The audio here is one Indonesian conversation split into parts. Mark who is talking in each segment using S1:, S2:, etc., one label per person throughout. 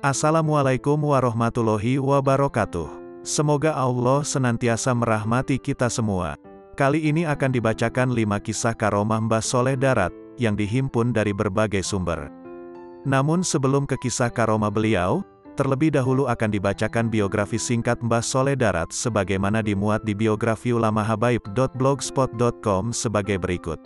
S1: Assalamualaikum warahmatullahi wabarakatuh. Semoga Allah senantiasa merahmati kita semua. Kali ini akan dibacakan 5 kisah karomah Mbah Soleh Darat, yang dihimpun dari berbagai sumber. Namun sebelum ke kisah karomah beliau, terlebih dahulu akan dibacakan biografi singkat Mbah Soleh Darat sebagaimana dimuat di biografiulamahabaib.blogspot.com sebagai berikut.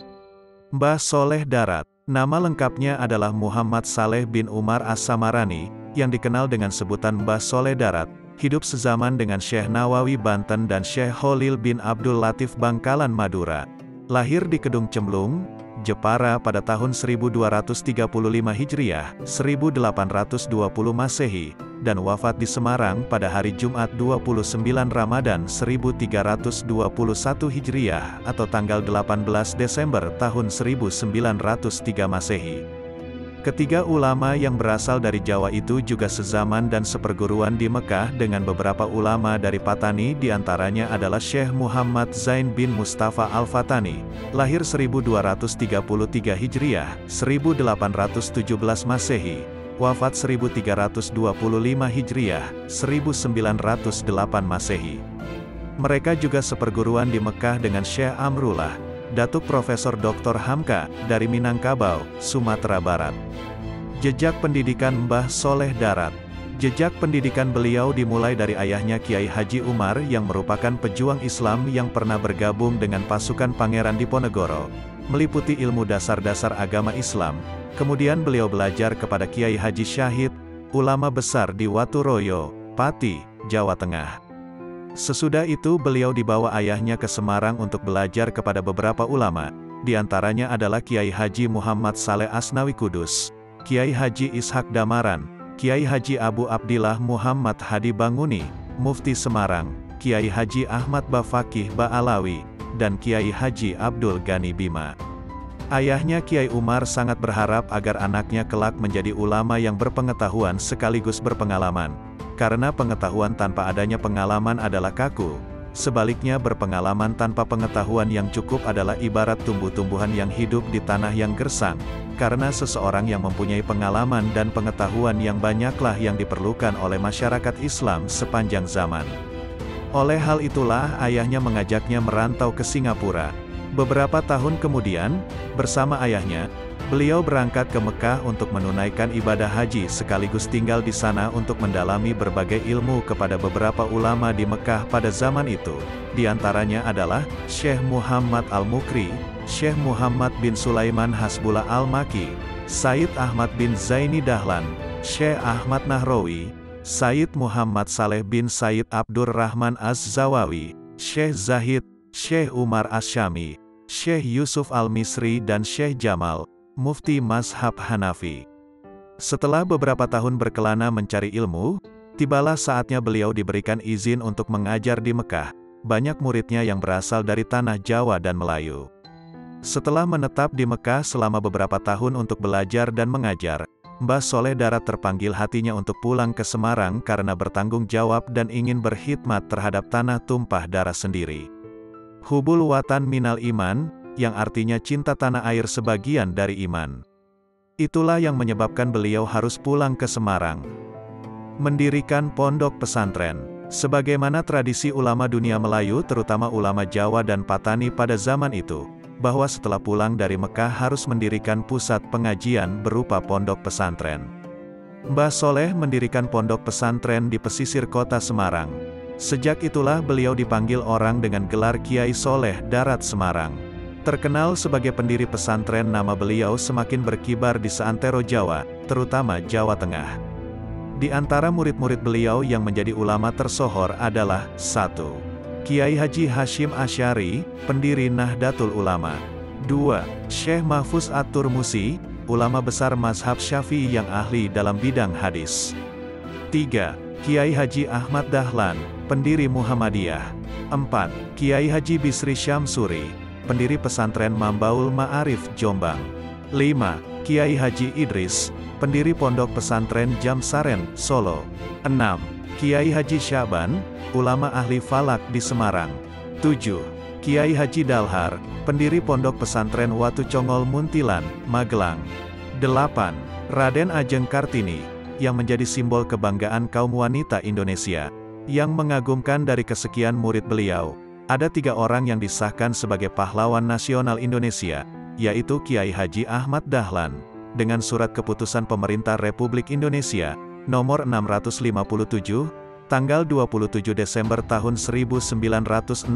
S1: Mbah Soleh Darat, nama lengkapnya adalah Muhammad Saleh bin Umar As-Samarani, yang dikenal dengan sebutan Mbah Soleh Darat, hidup sezaman dengan Syekh Nawawi Banten dan Syekh Khalil bin Abdul Latif Bangkalan Madura. Lahir di Kedung Cemplung, Jepara pada tahun 1235 Hijriah, 1820 Masehi, dan wafat di Semarang pada hari Jumat 29 Ramadan 1321 Hijriah atau tanggal 18 Desember tahun 1903 Masehi. Ketiga ulama yang berasal dari Jawa itu juga sezaman dan seperguruan di Mekah dengan beberapa ulama dari Patani, diantaranya adalah Syekh Muhammad Zain bin Mustafa Al-Fatani, lahir 1233 Hijriah, 1817 Masehi, wafat 1325 Hijriah, 1908 Masehi. Mereka juga seperguruan di Mekah dengan Syekh Amrullah, Datuk Profesor Dr. Hamka, dari Minangkabau, Sumatera Barat. Jejak pendidikan Mbah Soleh Darat. Jejak pendidikan beliau dimulai dari ayahnya Kiai Haji Umar yang merupakan pejuang Islam yang pernah bergabung dengan pasukan Pangeran Diponegoro, meliputi ilmu dasar-dasar agama Islam. Kemudian beliau belajar kepada Kiai Haji Syahid, ulama besar di Waturoyo, Pati, Jawa Tengah. Sesudah itu beliau dibawa ayahnya ke Semarang untuk belajar kepada beberapa ulama, diantaranya adalah Kiai Haji Muhammad Saleh Asnawi Kudus, Kiai Haji Ishak Damaran, Kiai Haji Abu Abdillah Muhammad Hadi Banguni, Mufti Semarang, Kiai Haji Ahmad Bafakih Ba'alawi, dan Kiai Haji Abdul Ghani Bima. Ayahnya Kiai Umar sangat berharap agar anaknya kelak menjadi ulama yang berpengetahuan sekaligus berpengalaman. Karena pengetahuan tanpa adanya pengalaman adalah kaku, sebaliknya berpengalaman tanpa pengetahuan yang cukup adalah ibarat tumbuh-tumbuhan yang hidup di tanah yang gersang, karena seseorang yang mempunyai pengalaman dan pengetahuan yang banyaklah yang diperlukan oleh masyarakat Islam sepanjang zaman. Oleh hal itulah ayahnya mengajaknya merantau ke Singapura. Beberapa tahun kemudian, bersama ayahnya, beliau berangkat ke Mekah untuk menunaikan ibadah haji sekaligus tinggal di sana untuk mendalami berbagai ilmu kepada beberapa ulama di Mekah pada zaman itu. Di antaranya adalah Syekh Muhammad Al-Mukri, Syekh Muhammad bin Sulaiman Hasbullah Al-Maki, Sayyid Ahmad bin Zaini Dahlan, Syekh Ahmad Nahrawi, Sayyid Muhammad Saleh bin Sayyid Abdur Rahman Az-Zawawi, Syekh Zahid, Syekh Umar Asyami, Syekh Yusuf Al-Misri dan Syekh Jamal, Mufti Mazhab Hanafi. Setelah beberapa tahun berkelana mencari ilmu, tibalah saatnya beliau diberikan izin untuk mengajar di Mekah. Banyak muridnya yang berasal dari tanah Jawa dan Melayu. Setelah menetap di Mekah selama beberapa tahun untuk belajar dan mengajar, Mbah Soleh Darat terpanggil hatinya untuk pulang ke Semarang karena bertanggung jawab dan ingin berkhidmat terhadap tanah tumpah darah sendiri. Hubul watan minal iman, yang artinya cinta tanah air sebagian dari iman. Itulah yang menyebabkan beliau harus pulang ke Semarang. Mendirikan pondok pesantren. Sebagaimana tradisi ulama dunia Melayu terutama ulama Jawa dan Patani pada zaman itu, bahwa setelah pulang dari Mekah harus mendirikan pusat pengajian berupa pondok pesantren. Mbah Soleh mendirikan pondok pesantren di pesisir kota Semarang. Sejak itulah beliau dipanggil orang dengan gelar Kiai Soleh Darat Semarang. Terkenal sebagai pendiri pesantren, nama beliau semakin berkibar di seantero Jawa, terutama Jawa Tengah. Di antara murid-murid beliau yang menjadi ulama tersohor adalah 1. Kiai Haji Hashim Asy'ari, pendiri Nahdlatul Ulama. 2. Syekh Mahfuz At-Turmusi, ulama besar mazhab Syafi'i yang ahli dalam bidang hadis. 3. Kiai Haji Ahmad Dahlan, pendiri Muhammadiyah. 4. Kiai Haji Bisri Syamsuri, pendiri pesantren Mambaul Ma'arif Jombang. 5. Kiai Haji Idris, pendiri pondok pesantren Jamsaren, Solo. 6. Kiai Haji Syaban, ulama ahli falak di Semarang. 7. Kiai Haji Dalhar, pendiri pondok pesantren Watu Congol Muntilan, Magelang. 8. Raden Ajeng Kartini, yang menjadi simbol kebanggaan kaum wanita Indonesia. Yang mengagumkan dari kesekian murid beliau, ada 3 orang yang disahkan sebagai pahlawan nasional Indonesia, yaitu Kiai Haji Ahmad Dahlan, dengan surat keputusan Pemerintah Republik Indonesia, nomor 657, tanggal 27 Desember tahun 1961,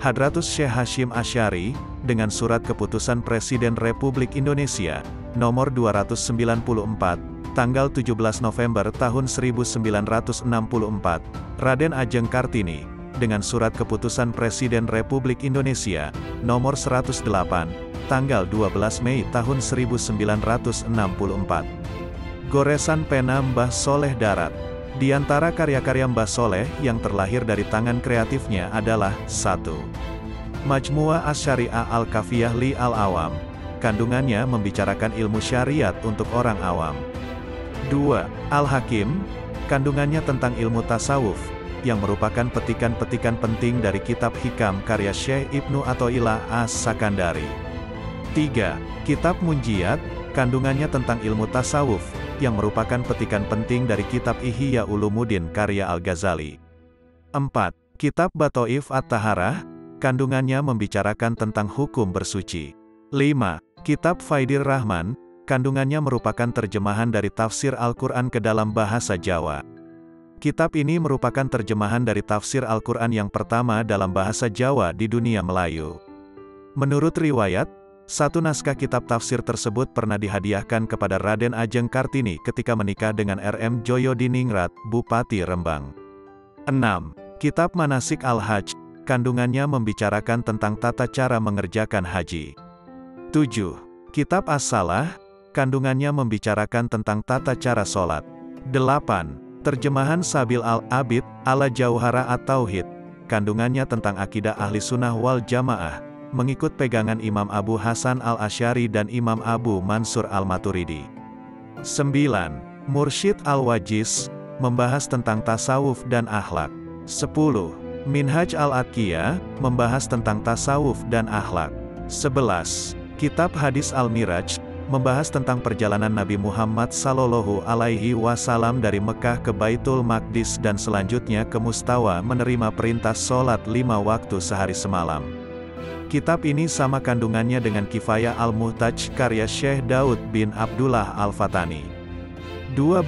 S1: Hadratus Syekh Hashim Asy'ari, dengan surat keputusan Presiden Republik Indonesia, nomor 294, tanggal 17 November tahun 1964, Raden Ajeng Kartini, dengan surat keputusan Presiden Republik Indonesia, nomor 108, tanggal 12 Mei tahun 1964. Goresan pena Mbah Soleh Darat. Di antara karya-karya Mbah Soleh yang terlahir dari tangan kreatifnya adalah 1. Majmu'ah Asy-Syari'ah Al-Kafiyah li Al-Awam. Kandungannya membicarakan ilmu syariat untuk orang awam. 2. Al-Hakim. Kandungannya tentang ilmu tasawuf, yang merupakan petikan-petikan penting dari kitab Hikam karya Syekh Ibnu Athaillah As-Sakandari. 3. Kitab Munjiat. Kandungannya tentang ilmu tasawuf, yang merupakan petikan penting dari kitab Ihya Ulumuddin karya Al-Ghazali. 4. Kitab Batoif At-Taharah. Kandungannya membicarakan tentang hukum bersuci. 5. Kitab Faidir Rahman. Kandungannya merupakan terjemahan dari tafsir Al-Quran ke dalam bahasa Jawa. Kitab ini merupakan terjemahan dari tafsir Al-Quran yang pertama dalam bahasa Jawa di dunia Melayu. Menurut riwayat, satu naskah kitab tafsir tersebut pernah dihadiahkan kepada Raden Ajeng Kartini ketika menikah dengan R.M. Joyodiningrat, Bupati Rembang. 6. Kitab Manasik Al-Hajj. Kandungannya membicarakan tentang tata cara mengerjakan haji. 7. Kitab As-Salah. Kandungannya membicarakan tentang tata cara sholat. 8. Terjemahan Sabil Al-Abid, ala Jauhara At-Tauhid. Kandungannya tentang akidah ahli sunnah wal jamaah, mengikut pegangan Imam Abu Hasan Al-Asy'ari dan Imam Abu Mansur Al-Maturidi. 9. Mursyid Al-Wajiz, membahas tentang tasawuf dan akhlak. 10. Minhaj Al-Atqiyah, membahas tentang tasawuf dan akhlak. 11. Kitab Hadis Al-Miraj, membahas tentang perjalanan Nabi Muhammad Sallallahu Alaihi Wasallam dari Mekah ke Baitul Maqdis dan selanjutnya ke Mustawa menerima perintah sholat 5 waktu sehari semalam. Kitab ini sama kandungannya dengan Kifayah Al-Muhtaj karya Syekh Daud bin Abdullah Al-Fatani. 12.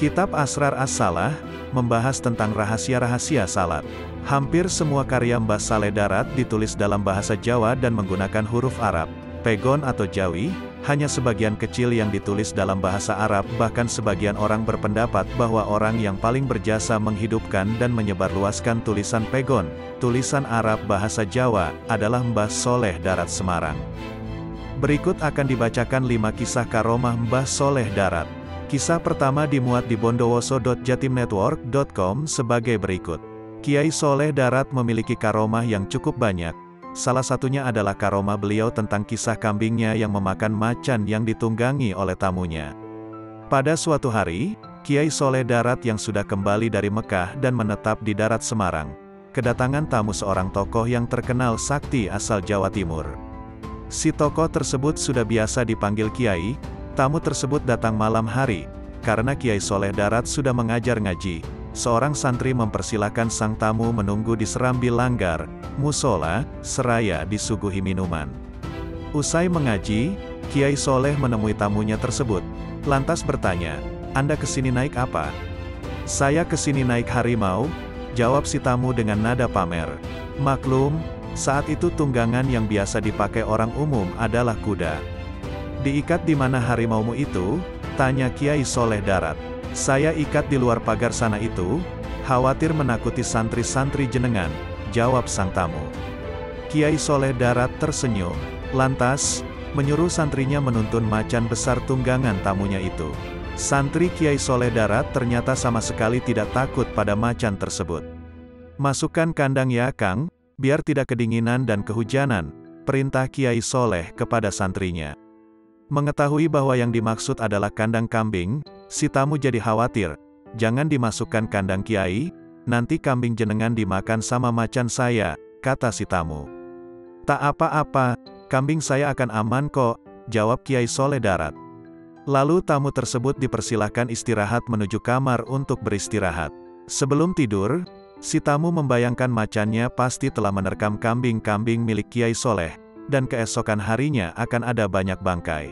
S1: Kitab Asrar As-Salah, membahas tentang rahasia-rahasia salat. Hampir semua karya Mbah Saleh Darat ditulis dalam bahasa Jawa dan menggunakan huruf Arab, pegon atau Jawi. Hanya sebagian kecil yang ditulis dalam bahasa Arab, bahkan sebagian orang berpendapat bahwa orang yang paling berjasa menghidupkan dan menyebarluaskan tulisan pegon, tulisan Arab bahasa Jawa, adalah Mbah Soleh Darat Semarang. Berikut akan dibacakan 5 kisah karomah Mbah Soleh Darat. Kisah pertama dimuat di bondowoso.jatimnetwork.com sebagai berikut. Kiai Soleh Darat memiliki karomah yang cukup banyak. Salah satunya adalah karomah beliau tentang kisah kambingnya yang memakan macan yang ditunggangi oleh tamunya. Pada suatu hari, Kiai Soleh Darat yang sudah kembali dari Mekah dan menetap di Darat Semarang, kedatangan tamu seorang tokoh yang terkenal sakti asal Jawa Timur. Si tokoh tersebut sudah biasa dipanggil Kiai. Tamu tersebut datang malam hari, karena Kiai Soleh Darat sudah mengajar ngaji. Seorang santri mempersilahkan sang tamu menunggu di serambi langgar, musola, seraya disuguhi minuman. Usai mengaji, Kiai Soleh menemui tamunya tersebut, lantas bertanya, "Anda kesini naik apa?" "Saya kesini naik harimau," jawab si tamu dengan nada pamer. Maklum, saat itu tunggangan yang biasa dipakai orang umum adalah kuda. "Diikat di mana harimaumu itu?" tanya Kiai Soleh Darat. "Saya ikat di luar pagar sana itu, khawatir menakuti santri-santri jenengan," jawab sang tamu. Kiai Soleh Darat tersenyum, lantas menyuruh santrinya menuntun macan besar tunggangan tamunya itu. Santri Kiai Soleh Darat ternyata sama sekali tidak takut pada macan tersebut. "Masukkan kandang ya Kang, biar tidak kedinginan dan kehujanan," perintah Kiai Soleh kepada santrinya. Mengetahui bahwa yang dimaksud adalah kandang kambing, si tamu jadi khawatir. "Jangan dimasukkan kandang Kiai, nanti kambing jenengan dimakan sama macan saya," kata si tamu. "Tak apa-apa, kambing saya akan aman kok," jawab Kiai Soleh Darat. Lalu tamu tersebut dipersilahkan istirahat menuju kamar untuk beristirahat. Sebelum tidur, si tamu membayangkan macannya pasti telah menerkam kambing-kambing milik Kiai Soleh, dan keesokan harinya akan ada banyak bangkai.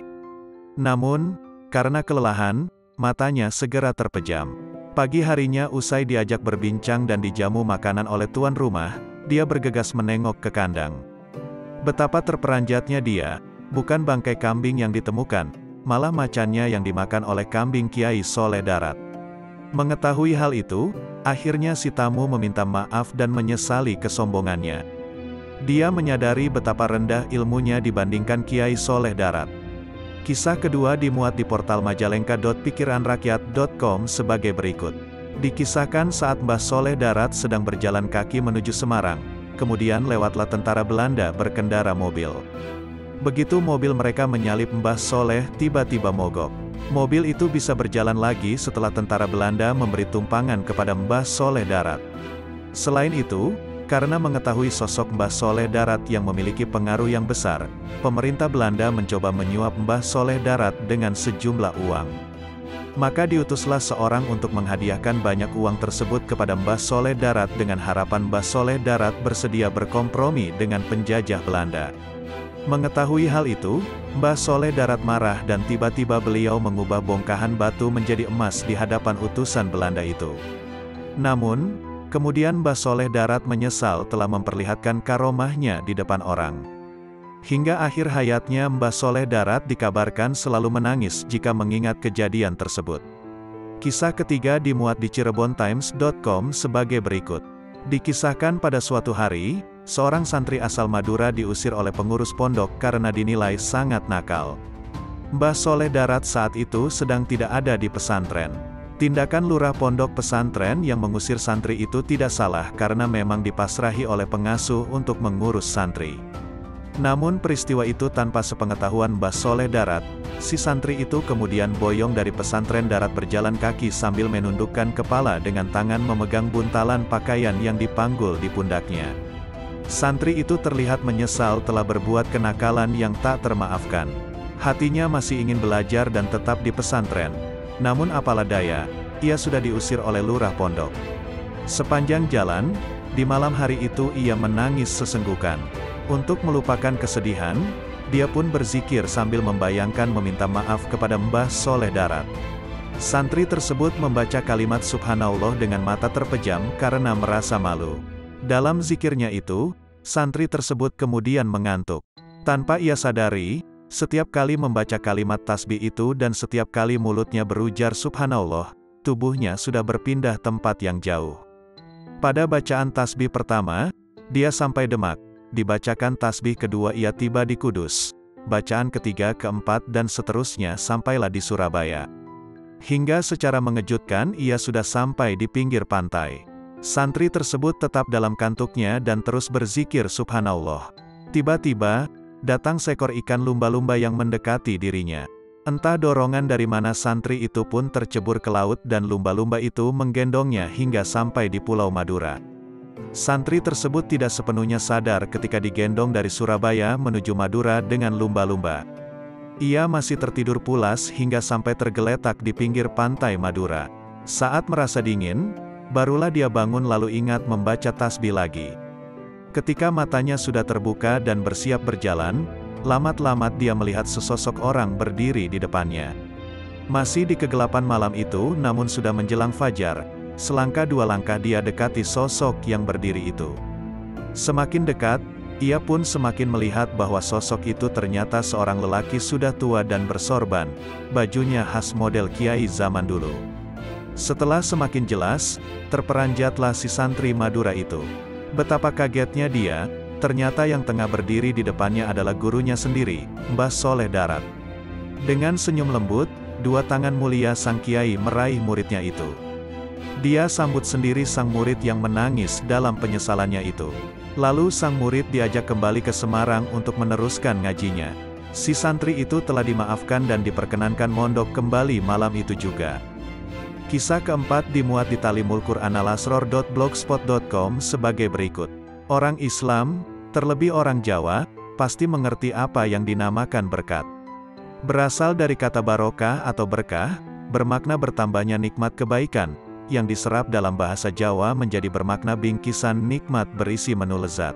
S1: Namun, karena kelelahan, matanya segera terpejam. Pagi harinya usai diajak berbincang dan dijamu makanan oleh tuan rumah, dia bergegas menengok ke kandang. Betapa terperanjatnya dia, bukan bangkai kambing yang ditemukan, malah macannya yang dimakan oleh kambing Kiai Soleh Darat. Mengetahui hal itu, akhirnya si tamu meminta maaf dan menyesali kesombongannya. Dia menyadari betapa rendah ilmunya dibandingkan Kiai Soleh Darat. Kisah kedua dimuat di portal majalengka.pikiranrakyat.com sebagai berikut. Dikisahkan saat Mbah Soleh Darat sedang berjalan kaki menuju Semarang, kemudian lewatlah tentara Belanda berkendara mobil. Begitu mobil mereka menyalip Mbah Soleh, tiba-tiba mogok. Mobil itu bisa berjalan lagi setelah tentara Belanda memberi tumpangan kepada Mbah Soleh Darat. Selain itu, karena mengetahui sosok Mbah Soleh Darat yang memiliki pengaruh yang besar, pemerintah Belanda mencoba menyuap Mbah Soleh Darat dengan sejumlah uang. Maka diutuslah seorang untuk menghadiahkan banyak uang tersebut kepada Mbah Soleh Darat dengan harapan Mbah Soleh Darat bersedia berkompromi dengan penjajah Belanda. Mengetahui hal itu, Mbah Soleh Darat marah dan tiba-tiba beliau mengubah bongkahan batu menjadi emas di hadapan utusan Belanda itu. Namun, kemudian Mbah Soleh Darat menyesal telah memperlihatkan karomahnya di depan orang. Hingga akhir hayatnya Mbah Soleh Darat dikabarkan selalu menangis jika mengingat kejadian tersebut. Kisah ketiga dimuat di cirebontimes.com sebagai berikut. Dikisahkan pada suatu hari, seorang santri asal Madura diusir oleh pengurus pondok karena dinilai sangat nakal. Mbah Soleh Darat saat itu sedang tidak ada di pesantren. Tindakan lurah pondok pesantren yang mengusir santri itu tidak salah karena memang dipasrahi oleh pengasuh untuk mengurus santri. Namun peristiwa itu tanpa sepengetahuan Mbah Soleh Darat, si santri itu kemudian boyong dari pesantren Darat berjalan kaki sambil menundukkan kepala dengan tangan memegang buntalan pakaian yang dipanggul di pundaknya. Santri itu terlihat menyesal telah berbuat kenakalan yang tak termaafkan. Hatinya masih ingin belajar dan tetap di pesantren. Namun apalah daya, ia sudah diusir oleh lurah pondok. Sepanjang jalan, di malam hari itu ia menangis sesenggukan. Untuk melupakan kesedihan, dia pun berzikir sambil membayangkan meminta maaf kepada Mbah Soleh Darat. Santri tersebut membaca kalimat Subhanallah dengan mata terpejam karena merasa malu. Dalam zikirnya itu, santri tersebut kemudian mengantuk. Tanpa ia sadari, setiap kali membaca kalimat tasbih itu dan setiap kali mulutnya berujar Subhanallah, tubuhnya sudah berpindah tempat yang jauh. Pada bacaan tasbih pertama, dia sampai Demak. Dibacakan tasbih kedua ia tiba di Kudus. Bacaan ketiga, keempat dan seterusnya sampailah di Surabaya. Hingga secara mengejutkan ia sudah sampai di pinggir pantai. Santri tersebut tetap dalam kantuknya dan terus berzikir Subhanallah. Tiba-tiba, datang seekor ikan lumba-lumba yang mendekati dirinya. Entah dorongan dari mana santri itu pun tercebur ke laut dan lumba-lumba itu menggendongnya hingga sampai di Pulau Madura. Santri tersebut tidak sepenuhnya sadar ketika digendong dari Surabaya menuju Madura dengan lumba-lumba. Ia masih tertidur pulas hingga sampai tergeletak di pinggir pantai Madura. Saat merasa dingin, barulah dia bangun lalu ingat membaca tasbih lagi. Ketika matanya sudah terbuka dan bersiap berjalan, lamat-lamat dia melihat sesosok orang berdiri di depannya. Masih di kegelapan malam itu namun sudah menjelang fajar, selangkah dua langkah dia dekati sosok yang berdiri itu. Semakin dekat, ia pun semakin melihat bahwa sosok itu ternyata seorang lelaki sudah tua dan bersorban, bajunya khas model kiai zaman dulu. Setelah semakin jelas, terperanjatlah si santri Madura itu. Betapa kagetnya dia, ternyata yang tengah berdiri di depannya adalah gurunya sendiri, Mbah Soleh Darat. Dengan senyum lembut, dua tangan mulia sang kiai meraih muridnya itu. Dia sambut sendiri sang murid yang menangis dalam penyesalannya itu. Lalu sang murid diajak kembali ke Semarang untuk meneruskan ngajinya. Si santri itu telah dimaafkan dan diperkenankan mondok kembali malam itu juga. Kisah keempat dimuat di talimulquranalasror.blogspot.com sebagai berikut. Orang Islam, terlebih orang Jawa, pasti mengerti apa yang dinamakan berkat. Berasal dari kata barokah atau berkah, bermakna bertambahnya nikmat kebaikan, yang diserap dalam bahasa Jawa menjadi bermakna bingkisan nikmat berisi menu lezat.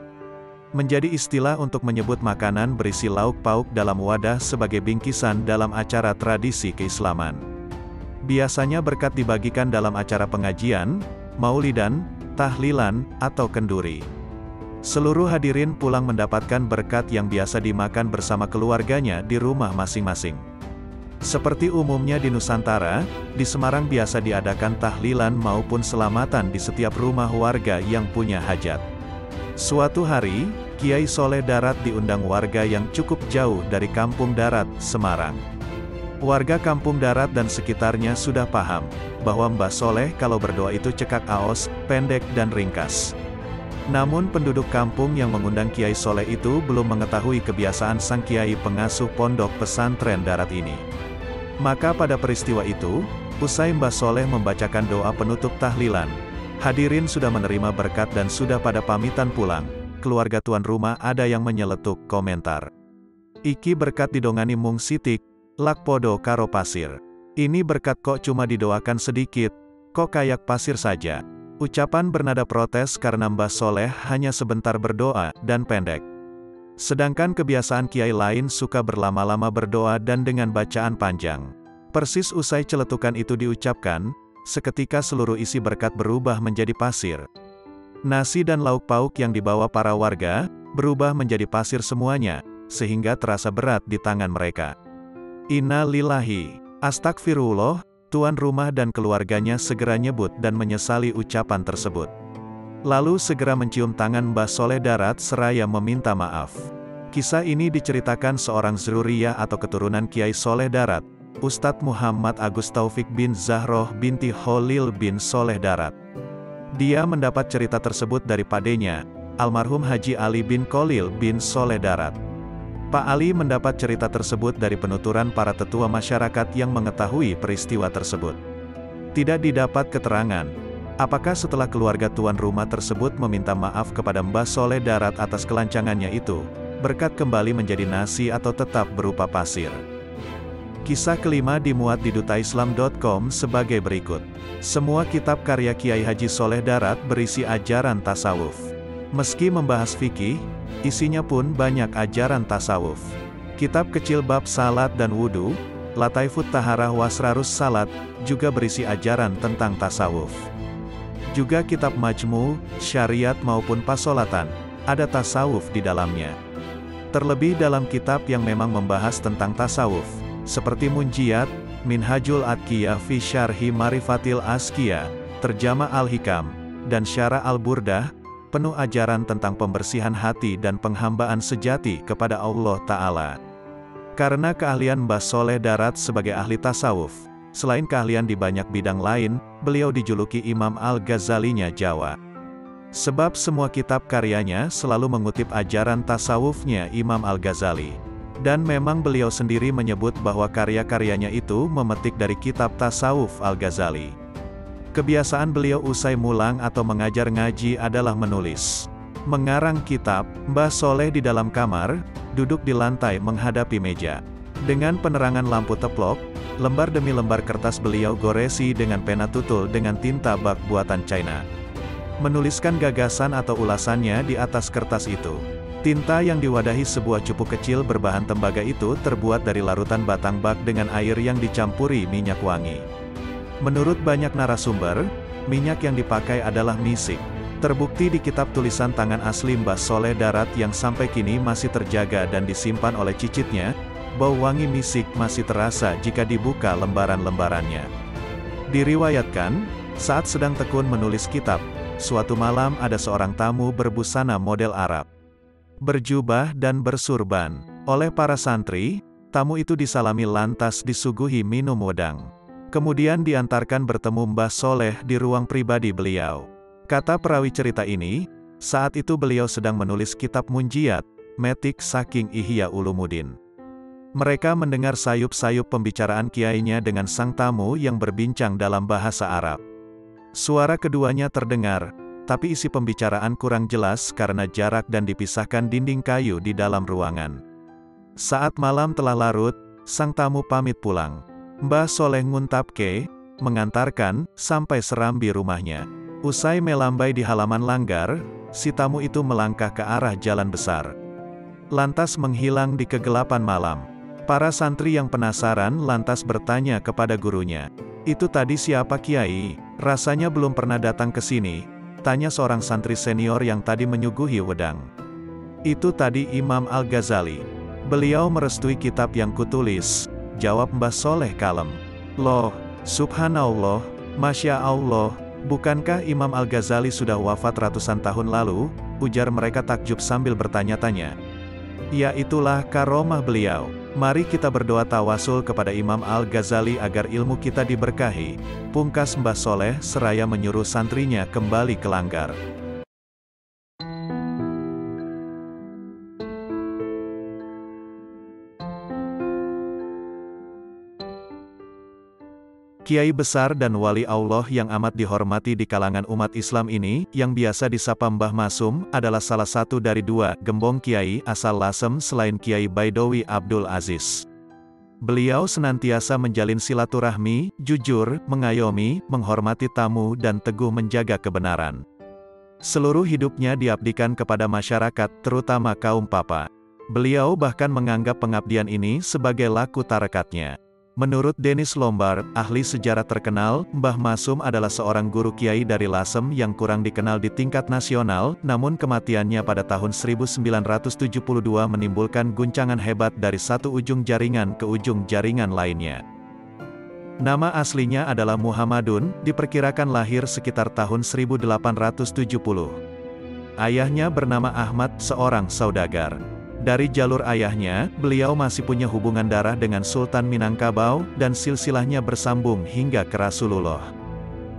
S1: Menjadi istilah untuk menyebut makanan berisi lauk pauk dalam wadah sebagai bingkisan dalam acara tradisi keislaman. Biasanya berkat dibagikan dalam acara pengajian, maulidan, tahlilan, atau kenduri. Seluruh hadirin pulang mendapatkan berkat yang biasa dimakan bersama keluarganya di rumah masing-masing. Seperti umumnya di Nusantara, di Semarang biasa diadakan tahlilan maupun selamatan di setiap rumah warga yang punya hajat. Suatu hari, Kiai Soleh Darat diundang warga yang cukup jauh dari Kampung Darat, Semarang. Warga Kampung Darat dan sekitarnya sudah paham, bahwa Mbah Soleh kalau berdoa itu cekak aos, pendek dan ringkas. Namun penduduk kampung yang mengundang Kiai Soleh itu belum mengetahui kebiasaan sang Kiai pengasuh pondok pesantren Darat ini. Maka pada peristiwa itu, usai Mbah Soleh membacakan doa penutup tahlilan, hadirin sudah menerima berkat dan sudah pada pamitan pulang. Keluarga tuan rumah ada yang menyeletuk komentar. Iki berkat didongani mung sitik, lak podo karo pasir. Ini berkat kok cuma didoakan sedikit, kok kayak pasir saja. Ucapan bernada protes karena Mbah Soleh hanya sebentar berdoa dan pendek. Sedangkan kebiasaan kiai lain suka berlama-lama berdoa dan dengan bacaan panjang. Persis usai celetukan itu diucapkan, seketika seluruh isi berkat berubah menjadi pasir. Nasi dan lauk pauk yang dibawa para warga, berubah menjadi pasir semuanya, sehingga terasa berat di tangan mereka. Inna lillahi, astagfirullah, tuan rumah dan keluarganya segera nyebut dan menyesali ucapan tersebut. Lalu segera mencium tangan Mbah Soleh Darat seraya meminta maaf. Kisah ini diceritakan seorang zuriyah atau keturunan Kiai Soleh Darat, Ustadz Muhammad Agus Taufik bin Zahroh binti Khalil bin Soleh Darat. Dia mendapat cerita tersebut dari padenya, almarhum Haji Ali bin Khalil bin Soleh Darat. Pak Ali mendapat cerita tersebut dari penuturan para tetua masyarakat yang mengetahui peristiwa tersebut. Tidak didapat keterangan, apakah setelah keluarga tuan rumah tersebut meminta maaf kepada Mbah Soleh Darat atas kelancangannya itu, berkat kembali menjadi nasi atau tetap berupa pasir. Kisah kelima dimuat di dutaislam.com sebagai berikut. Semua kitab karya Kiai Haji Soleh Darat berisi ajaran tasawuf. Meski membahas fikih, isinya pun banyak ajaran tasawuf. Kitab kecil bab salat dan wudu, Lataifut Taharah Wasrarus Salat, juga berisi ajaran tentang tasawuf. Juga kitab Majmu, Syariat maupun Pasolatan, ada tasawuf di dalamnya. Terlebih dalam kitab yang memang membahas tentang tasawuf, seperti Munjiat, Minhajul Atqiyah fi Syarhi Marifatil Asqiyah, Terjamah Al-Hikam, dan Syarah Al-Burdah, penuh ajaran tentang pembersihan hati dan penghambaan sejati kepada Allah Ta'ala. Karena keahlian Mbah Soleh Darat sebagai ahli tasawuf, selain keahlian di banyak bidang lain, beliau dijuluki Imam Al-Ghazalinya Jawa. Sebab semua kitab karyanya selalu mengutip ajaran tasawufnya Imam Al-Ghazali. Dan memang beliau sendiri menyebut bahwa karya-karyanya itu memetik dari kitab tasawuf Al-Ghazali. Kebiasaan beliau usai mulang atau mengajar ngaji adalah menulis. Mengarang kitab, Mbah Soleh di dalam kamar, duduk di lantai menghadapi meja. Dengan penerangan lampu teplok, lembar demi lembar kertas beliau goresi dengan pena tutul dengan tinta bak buatan China. Menuliskan gagasan atau ulasannya di atas kertas itu. Tinta yang diwadahi sebuah cupu kecil berbahan tembaga itu terbuat dari larutan batang bak dengan air yang dicampuri minyak wangi. Menurut banyak narasumber, minyak yang dipakai adalah misik. Terbukti di kitab tulisan tangan asli Mbah Soleh Darat yang sampai kini masih terjaga dan disimpan oleh cicitnya, bau wangi misik masih terasa jika dibuka lembaran-lembarannya. Diriwayatkan, saat sedang tekun menulis kitab, suatu malam ada seorang tamu berbusana model Arab, berjubah dan bersurban. Oleh para santri, tamu itu disalami lantas disuguhi minum wedang. Kemudian diantarkan bertemu Mbah Soleh di ruang pribadi beliau. Kata perawi cerita ini, saat itu beliau sedang menulis kitab Munjiat, metik saking Ihya Ulumuddin. Mereka mendengar sayup-sayup pembicaraan kiainya dengan sang tamu yang berbincang dalam bahasa Arab. Suara keduanya terdengar, tapi isi pembicaraan kurang jelas karena jarak dan dipisahkan dinding kayu di dalam ruangan. Saat malam telah larut, sang tamu pamit pulang. Mbah Soleh nguntapke, mengantarkan, sampai serambi rumahnya. Usai melambai di halaman langgar, si tamu itu melangkah ke arah jalan besar. Lantas menghilang di kegelapan malam. Para santri yang penasaran lantas bertanya kepada gurunya. Itu tadi siapa Kiai? Rasanya belum pernah datang ke sini, tanya seorang santri senior yang tadi menyuguhi wedang. Itu tadi Imam Al-Ghazali. Beliau merestui kitab yang kutulis, jawab Mbah Soleh kalem. Loh, subhanallah, masya Allah, bukankah Imam Al-Ghazali sudah wafat ratusan tahun lalu? Ujar mereka takjub sambil bertanya-tanya. Ya itulah karomah beliau. Mari kita berdoa tawasul kepada Imam Al-Ghazali agar ilmu kita diberkahi. Pungkas Mbah Soleh seraya menyuruh santrinya kembali ke langgar. Kiai besar dan wali Allah yang amat dihormati di kalangan umat Islam ini, yang biasa disapa Mbah Masum, adalah salah satu dari dua gembong kiai asal Lasem selain Kiai Baidowi Abdul Aziz. Beliau senantiasa menjalin silaturahmi, jujur, mengayomi, menghormati tamu dan teguh menjaga kebenaran. Seluruh hidupnya diabdikan kepada masyarakat, terutama kaum papa. Beliau bahkan menganggap pengabdian ini sebagai laku tarekatnya. Menurut Dennis Lombard, ahli sejarah terkenal, Mbah Masum adalah seorang guru kiai dari Lasem yang kurang dikenal di tingkat nasional, namun kematiannya pada tahun 1972 menimbulkan guncangan hebat dari satu ujung jaringan ke ujung jaringan lainnya. Nama aslinya adalah Muhammadun, diperkirakan lahir sekitar tahun 1870. Ayahnya bernama Ahmad, seorang saudagar. Dari jalur ayahnya, beliau masih punya hubungan darah dengan Sultan Minangkabau, dan silsilahnya bersambung hingga ke Rasulullah.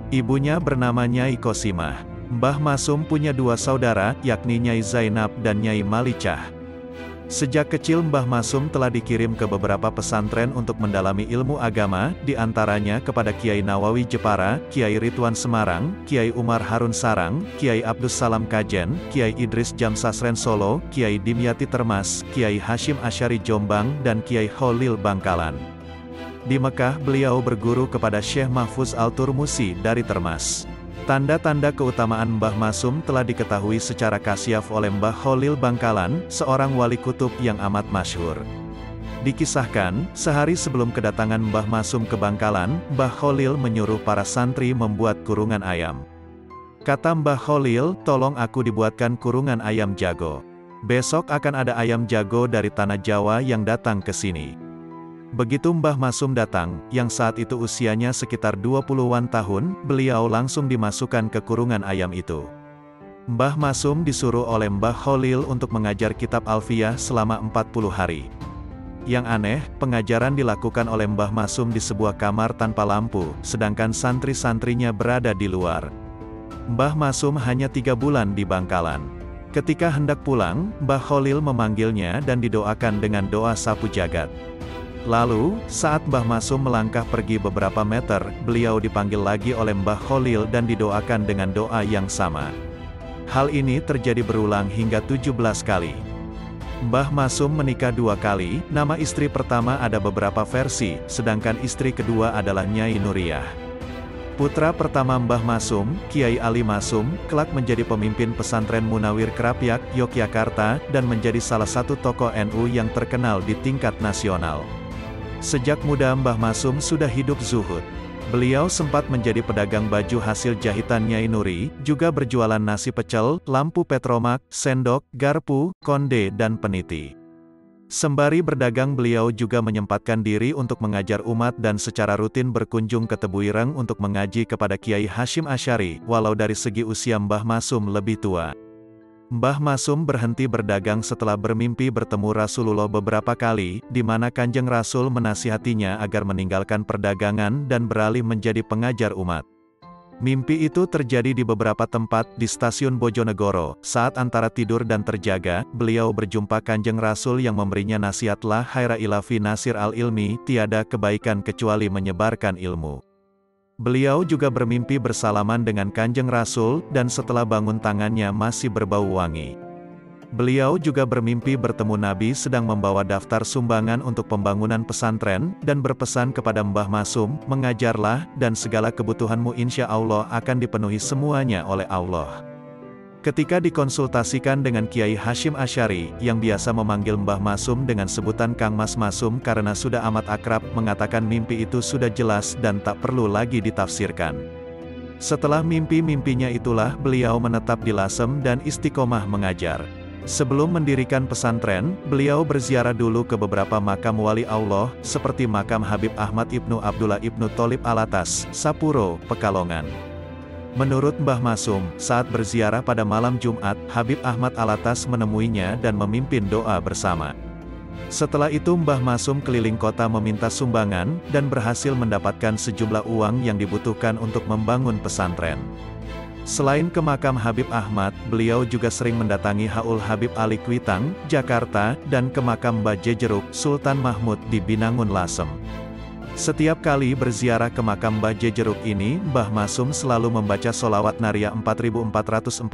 S1: Ibunya bernama Nyai Kosimah. Mbah Masum punya dua saudara, yakni Nyai Zainab dan Nyai Malicah. Sejak kecil Mbah Masum telah dikirim ke beberapa pesantren untuk mendalami ilmu agama, di antaranya kepada Kiai Nawawi Jepara, Kiai Ridwan Semarang, Kiai Umar Harun Sarang, Kiai Abdus Salam Kajen, Kiai Idris Jamsasren Solo, Kiai Dimyati Termas, Kiai Hashim Asyari Jombang, dan Kiai Kholil Bangkalan. Di Mekah beliau berguru kepada Syekh Mahfuz Al-Turmusi dari Termas. Tanda-tanda keutamaan Mbah Masum telah diketahui secara kasyaf oleh Mbah Kholil Bangkalan, seorang wali kutub yang amat masyhur. Dikisahkan, sehari sebelum kedatangan Mbah Masum ke Bangkalan, Mbah Kholil menyuruh para santri membuat kurungan ayam. Kata Mbah Kholil, tolong aku dibuatkan kurungan ayam jago. Besok akan ada ayam jago dari tanah Jawa yang datang ke sini. Begitu Mbah Masum datang, yang saat itu usianya sekitar 20-an tahun, beliau langsung dimasukkan ke kurungan ayam itu. Mbah Masum disuruh oleh Mbah Kholil untuk mengajar kitab Alfiyah selama 40 hari. Yang aneh, pengajaran dilakukan oleh Mbah Masum di sebuah kamar tanpa lampu, sedangkan santri-santrinya berada di luar. Mbah Masum hanya 3 bulan di Bangkalan. Ketika hendak pulang, Mbah Kholil memanggilnya dan didoakan dengan doa sapu jagat. Lalu, saat Mbah Masum melangkah pergi beberapa meter, beliau dipanggil lagi oleh Mbah Kholil dan didoakan dengan doa yang sama. Hal ini terjadi berulang hingga 17 kali. Mbah Masum menikah 2 kali, nama istri pertama ada beberapa versi, sedangkan istri kedua adalah Nyai Nuriyah. Putra pertama Mbah Masum, Kiai Ali Masum, kelak menjadi pemimpin pesantren Munawir Krapyak, Yogyakarta, dan menjadi salah satu tokoh NU yang terkenal di tingkat nasional. Sejak muda Mbah Masum sudah hidup zuhud. Beliau sempat menjadi pedagang baju hasil jahitan Nyai Nuri, juga berjualan nasi pecel, lampu petromak, sendok, garpu, konde dan peniti. Sembari berdagang beliau juga menyempatkan diri untuk mengajar umat dan secara rutin berkunjung ke Tebuireng untuk mengaji kepada Kiai Hashim Asyari, walau dari segi usia Mbah Masum lebih tua. Mbah Masum berhenti berdagang setelah bermimpi bertemu Rasulullah beberapa kali, di mana Kanjeng Rasul menasihatinya agar meninggalkan perdagangan dan beralih menjadi pengajar umat. Mimpi itu terjadi di beberapa tempat di stasiun Bojonegoro. Saat antara tidur dan terjaga, beliau berjumpa Kanjeng Rasul yang memberinya nasihat la khaira illa fi nasir al-ilmi, tiada kebaikan kecuali menyebarkan ilmu. Beliau juga bermimpi bersalaman dengan Kanjeng Rasul, dan setelah bangun tangannya masih berbau wangi. Beliau juga bermimpi bertemu Nabi sedang membawa daftar sumbangan untuk pembangunan pesantren, dan berpesan kepada Mbah Masum, mengajarlah, dan segala kebutuhanmu insya Allah akan dipenuhi semuanya oleh Allah. Ketika dikonsultasikan dengan Kiai Hashim Asy'ari, yang biasa memanggil Mbah Masum dengan sebutan Kang Mas Masum karena sudah amat akrab, mengatakan mimpi itu sudah jelas dan tak perlu lagi ditafsirkan. Setelah mimpi-mimpinya itulah beliau menetap di Lasem dan istiqomah mengajar. Sebelum mendirikan pesantren, beliau berziarah dulu ke beberapa makam wali Allah, seperti makam Habib Ahmad Ibnu Abdullah Ibnu Tholib Alatas, Sapuro, Pekalongan. Menurut Mbah Masum, saat berziarah pada malam Jumat, Habib Ahmad Alatas menemuinya dan memimpin doa bersama. Setelah itu Mbah Masum keliling kota meminta sumbangan, dan berhasil mendapatkan sejumlah uang yang dibutuhkan untuk membangun pesantren. Selain ke makam Habib Ahmad, beliau juga sering mendatangi Haul Habib Ali Kuitang, Jakarta, dan ke makam Mbah Jejeruk, Sultan Mahmud di Binangun Lasem. Setiap kali berziarah ke makam Mbah Jejeruk ini, Mbah Masum selalu membaca sholawat Nariyah 4444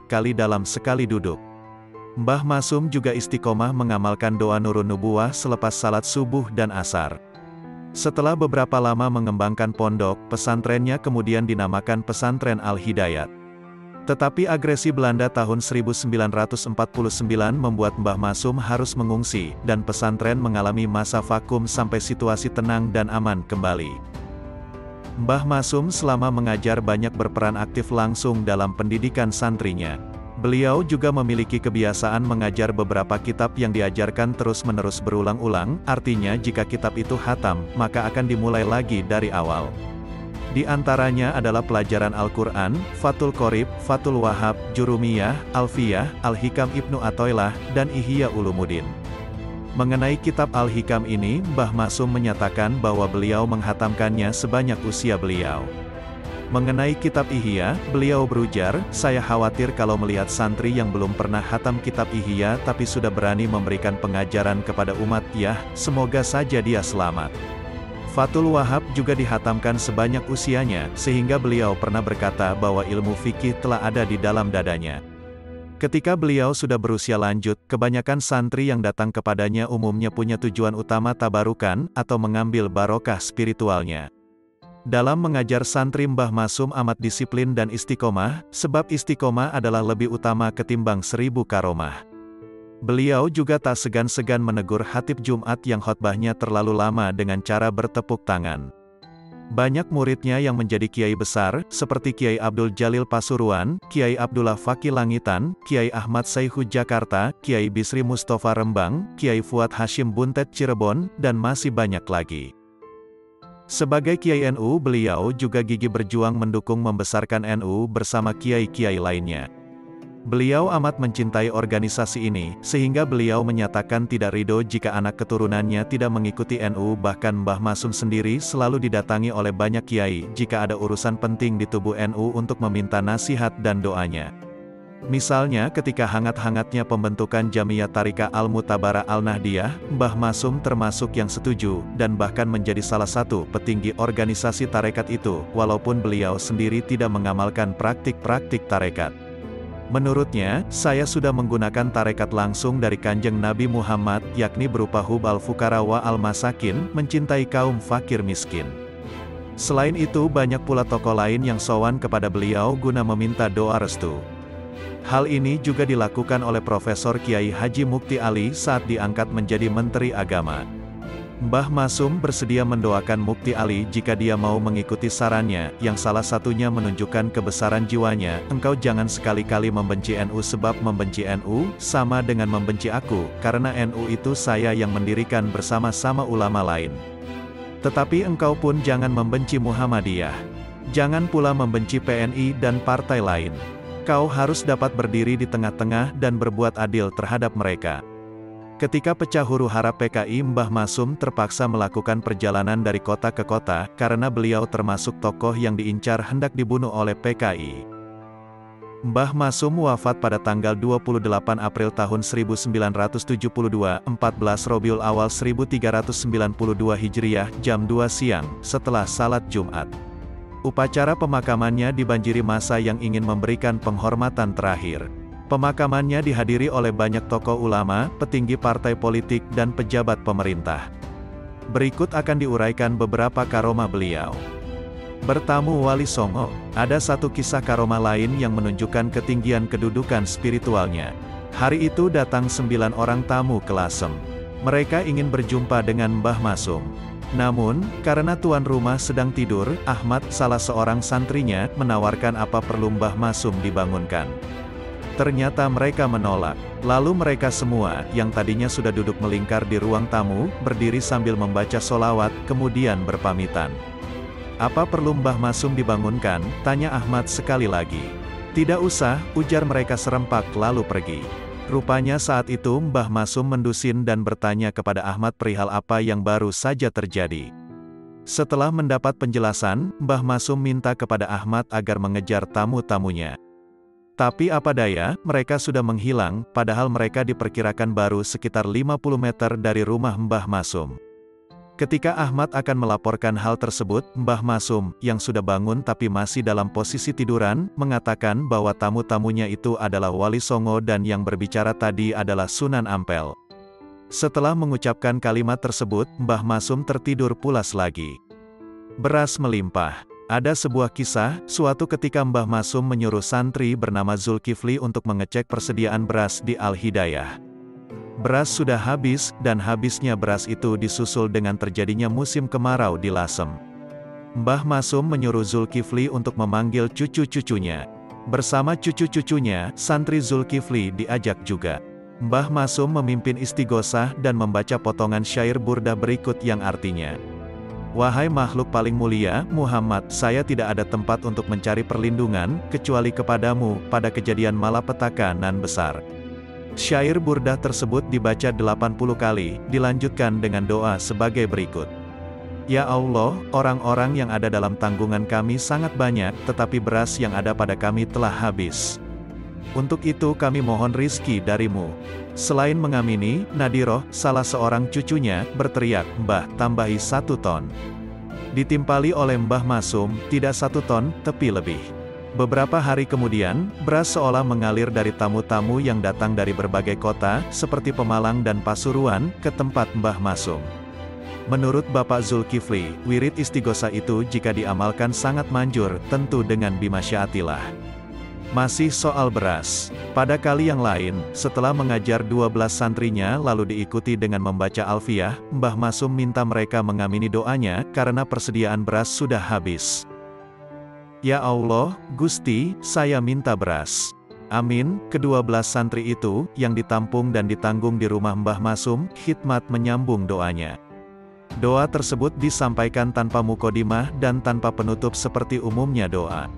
S1: kali dalam sekali duduk. Mbah Masum juga istiqomah mengamalkan doa Nurun Nubuwah selepas salat subuh dan asar. Setelah beberapa lama mengembangkan pondok, pesantrennya kemudian dinamakan Pesantren Al-Hidayat. Tetapi agresi Belanda tahun 1949 membuat Mbah Masum harus mengungsi, dan pesantren mengalami masa vakum sampai situasi tenang dan aman kembali. Mbah Masum selama mengajar banyak berperan aktif langsung dalam pendidikan santrinya. Beliau juga memiliki kebiasaan mengajar beberapa kitab yang diajarkan terus-menerus berulang-ulang, artinya jika kitab itu khatam, maka akan dimulai lagi dari awal. Di antaranya adalah pelajaran Al-Quran, Fathul Qorib, Fathul Wahab, Jurumiyah, Alfiyah, Al-Hikam Ibnu Athoillah, dan Ihya Ulumuddin. Mengenai kitab Al-Hikam ini, Mbah Masum menyatakan bahwa beliau menghatamkannya sebanyak usia beliau. Mengenai kitab Ihya, beliau berujar, saya khawatir kalau melihat santri yang belum pernah khatam kitab Ihya tapi sudah berani memberikan pengajaran kepada umat, ya, semoga saja dia selamat. Fathul Wahab juga dihatamkan sebanyak usianya, sehingga beliau pernah berkata bahwa ilmu fikih telah ada di dalam dadanya. Ketika beliau sudah berusia lanjut, kebanyakan santri yang datang kepadanya umumnya punya tujuan utama tabarukan, atau mengambil barokah spiritualnya. Dalam mengajar santri Mbah Masum amat disiplin dan istiqomah, sebab istiqomah adalah lebih utama ketimbang 1000 karomah. Beliau juga tak segan-segan menegur khatib Jumat yang khotbahnya terlalu lama dengan cara bertepuk tangan. Banyak muridnya yang menjadi kiai besar, seperti Kiai Abdul Jalil Pasuruan, Kiai Abdullah Fakih Langitan, Kiai Ahmad Saihu Jakarta, Kiai Bisri Mustafa Rembang, Kiai Fuad Hashim Buntet Cirebon, dan masih banyak lagi. Sebagai Kiai NU, beliau juga gigih berjuang mendukung membesarkan NU bersama kiai-kiai lainnya. Beliau amat mencintai organisasi ini, sehingga beliau menyatakan tidak ridho jika anak keturunannya tidak mengikuti NU. Bahkan Mbah Masum sendiri selalu didatangi oleh banyak kiai, jika ada urusan penting di tubuh NU untuk meminta nasihat dan doanya. Misalnya ketika hangat-hangatnya pembentukan Jamiyah Tharikah Al-Mu'tabarah Al-Nahdiyah, Mbah Masum termasuk yang setuju, dan bahkan menjadi salah satu petinggi organisasi tarekat itu, walaupun beliau sendiri tidak mengamalkan praktik-praktik tarekat. Menurutnya, saya sudah menggunakan tarekat langsung dari Kanjeng Nabi Muhammad, yakni berupa hub al-fukara wa al-masakin, mencintai kaum fakir miskin. Selain itu banyak pula tokoh lain yang sowan kepada beliau guna meminta doa restu. Hal ini juga dilakukan oleh Profesor Kiai Haji Mukti Ali saat diangkat menjadi Menteri Agama. Mbah Masum bersedia mendoakan Mukti Ali jika dia mau mengikuti sarannya, yang salah satunya menunjukkan kebesaran jiwanya, engkau jangan sekali-kali membenci NU sebab membenci NU, sama dengan membenci aku, karena NU itu saya yang mendirikan bersama-sama ulama lain. Tetapi engkau pun jangan membenci Muhammadiyah. Jangan pula membenci PNI dan partai lain. Kau harus dapat berdiri di tengah-tengah dan berbuat adil terhadap mereka. Ketika pecah huru-hara PKI, Mbah Masum terpaksa melakukan perjalanan dari kota ke kota, karena beliau termasuk tokoh yang diincar hendak dibunuh oleh PKI. Mbah Masum wafat pada tanggal 28 April tahun 1972, 14 Robiul Awal 1392 Hijriah, jam 2 siang, setelah salat Jumat. Upacara pemakamannya dibanjiri massa yang ingin memberikan penghormatan terakhir. Pemakamannya dihadiri oleh banyak tokoh ulama, petinggi partai politik dan pejabat pemerintah. Berikut akan diuraikan beberapa karomah beliau. Bertamu Wali Songo, ada satu kisah karomah lain yang menunjukkan ketinggian kedudukan spiritualnya. Hari itu datang 9 orang tamu ke Lasem. Mereka ingin berjumpa dengan Mbah Masum. Namun, karena tuan rumah sedang tidur, Ahmad, salah seorang santrinya, menawarkan apa perlu Mbah Masum dibangunkan. Ternyata mereka menolak. Lalu mereka semua, yang tadinya sudah duduk melingkar di ruang tamu, berdiri sambil membaca solawat, kemudian berpamitan. Apa perlu Mbah Masum dibangunkan? Tanya Ahmad sekali lagi. Tidak usah, ujar mereka serempak lalu pergi. Rupanya saat itu Mbah Masum mendusin dan bertanya kepada Ahmad perihal apa yang baru saja terjadi. Setelah mendapat penjelasan, Mbah Masum minta kepada Ahmad agar mengejar tamu-tamunya. Tapi apa daya, mereka sudah menghilang, padahal mereka diperkirakan baru sekitar 50 meter dari rumah Mbah Masum. Ketika Ahmad akan melaporkan hal tersebut, Mbah Masum, yang sudah bangun tapi masih dalam posisi tiduran, mengatakan bahwa tamu-tamunya itu adalah Wali Songo dan yang berbicara tadi adalah Sunan Ampel. Setelah mengucapkan kalimat tersebut, Mbah Masum tertidur pulas lagi. Beras melimpah. Ada sebuah kisah, suatu ketika Mbah Masum menyuruh santri bernama Zulkifli untuk mengecek persediaan beras di Al-Hidayah. Beras sudah habis, dan habisnya beras itu disusul dengan terjadinya musim kemarau di Lasem. Mbah Masum menyuruh Zulkifli untuk memanggil cucu-cucunya. Bersama cucu-cucunya, santri Zulkifli diajak juga. Mbah Masum memimpin istighosah dan membaca potongan syair burdah berikut yang artinya, "Wahai makhluk paling mulia, Muhammad, saya tidak ada tempat untuk mencari perlindungan, kecuali kepadamu, pada kejadian malapetaka nan besar." Syair burdah tersebut dibaca 80 kali, dilanjutkan dengan doa sebagai berikut. Ya Allah, orang-orang yang ada dalam tanggungan kami sangat banyak, tetapi beras yang ada pada kami telah habis. Untuk itu kami mohon rizki darimu. Selain mengamini, Nadiroh, salah seorang cucunya, berteriak, Mbah, tambahi 1 ton. Ditimpali oleh Mbah Masum, tidak 1 ton, tapi lebih. Beberapa hari kemudian, beras seolah mengalir dari tamu-tamu yang datang dari berbagai kota, seperti Pemalang dan Pasuruan, ke tempat Mbah Masum. Menurut Bapak Zulkifli, wirid istighosah itu jika diamalkan sangat manjur, tentu dengan bimasyaatilah. Masih soal beras. Pada kali yang lain, setelah mengajar 12 santrinya lalu diikuti dengan membaca Alfiyah, Mbah Masum minta mereka mengamini doanya, karena persediaan beras sudah habis. Ya Allah, Gusti, saya minta beras. Amin. Ke-12 santri itu, yang ditampung dan ditanggung di rumah Mbah Masum, khidmat menyambung doanya. Doa tersebut disampaikan tanpa mukodimah dan tanpa penutup seperti umumnya doa.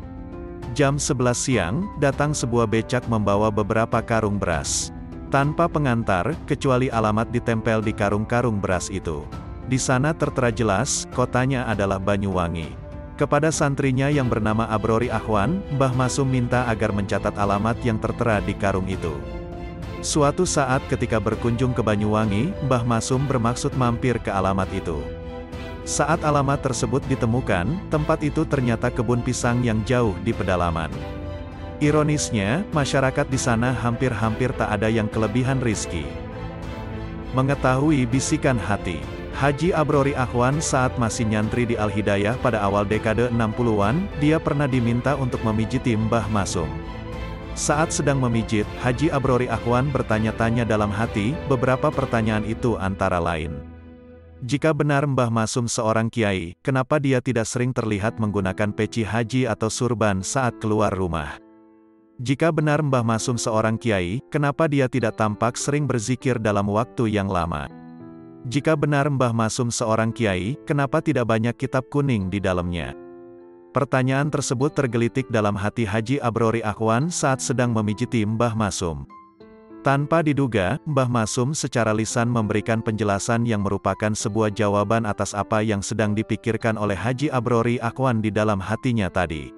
S1: Jam 11 siang, datang sebuah becak membawa beberapa karung beras. Tanpa pengantar, kecuali alamat ditempel di karung-karung beras itu. Di sana tertera jelas, kotanya adalah Banyuwangi. Kepada santrinya yang bernama Abrori Akhwan, Mbah Masum minta agar mencatat alamat yang tertera di karung itu. Suatu saat ketika berkunjung ke Banyuwangi, Mbah Masum bermaksud mampir ke alamat itu. Saat alamat tersebut ditemukan, tempat itu ternyata kebun pisang yang jauh di pedalaman. Ironisnya, masyarakat di sana hampir-hampir tak ada yang kelebihan rizki. Mengetahui bisikan hati. Haji Abrori Akhwan saat masih nyantri di Al-Hidayah pada awal dekade 60-an, dia pernah diminta untuk memijiti Mbah Masum. Saat sedang memijit, Haji Abrori Akhwan bertanya-tanya dalam hati, beberapa pertanyaan itu antara lain. Jika benar Mbah Masum seorang kiai, kenapa dia tidak sering terlihat menggunakan peci haji atau surban saat keluar rumah? Jika benar Mbah Masum seorang kiai, kenapa dia tidak tampak sering berzikir dalam waktu yang lama? Jika benar Mbah Masum seorang kiai, kenapa tidak banyak kitab kuning di dalamnya? Pertanyaan tersebut tergelitik dalam hati Haji Abrori Akhwan saat sedang memijiti Mbah Masum. Tanpa diduga, Mbah Masum secara lisan memberikan penjelasan yang merupakan sebuah jawaban atas apa yang sedang dipikirkan oleh Haji Abrori Akhwan di dalam hatinya tadi.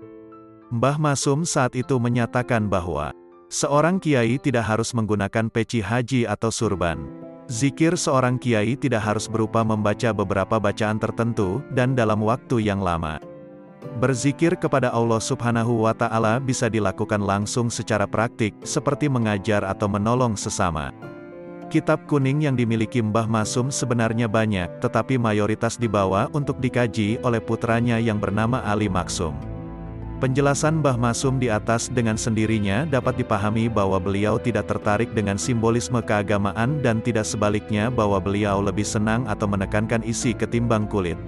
S1: Mbah Masum saat itu menyatakan bahwa seorang kiai tidak harus menggunakan peci haji atau surban. Zikir seorang kiai tidak harus berupa membaca beberapa bacaan tertentu, dan dalam waktu yang lama. Berzikir kepada Allah Subhanahu wa Ta'ala bisa dilakukan langsung secara praktik, seperti mengajar atau menolong sesama. Kitab kuning yang dimiliki Mbah Masum sebenarnya banyak, tetapi mayoritas dibawa untuk dikaji oleh putranya yang bernama Ali Maksum. Penjelasan Mbah Masum di atas dengan sendirinya dapat dipahami bahwa beliau tidak tertarik dengan simbolisme keagamaan dan tidak sebaliknya bahwa beliau lebih senang atau menekankan isi ketimbang kulit.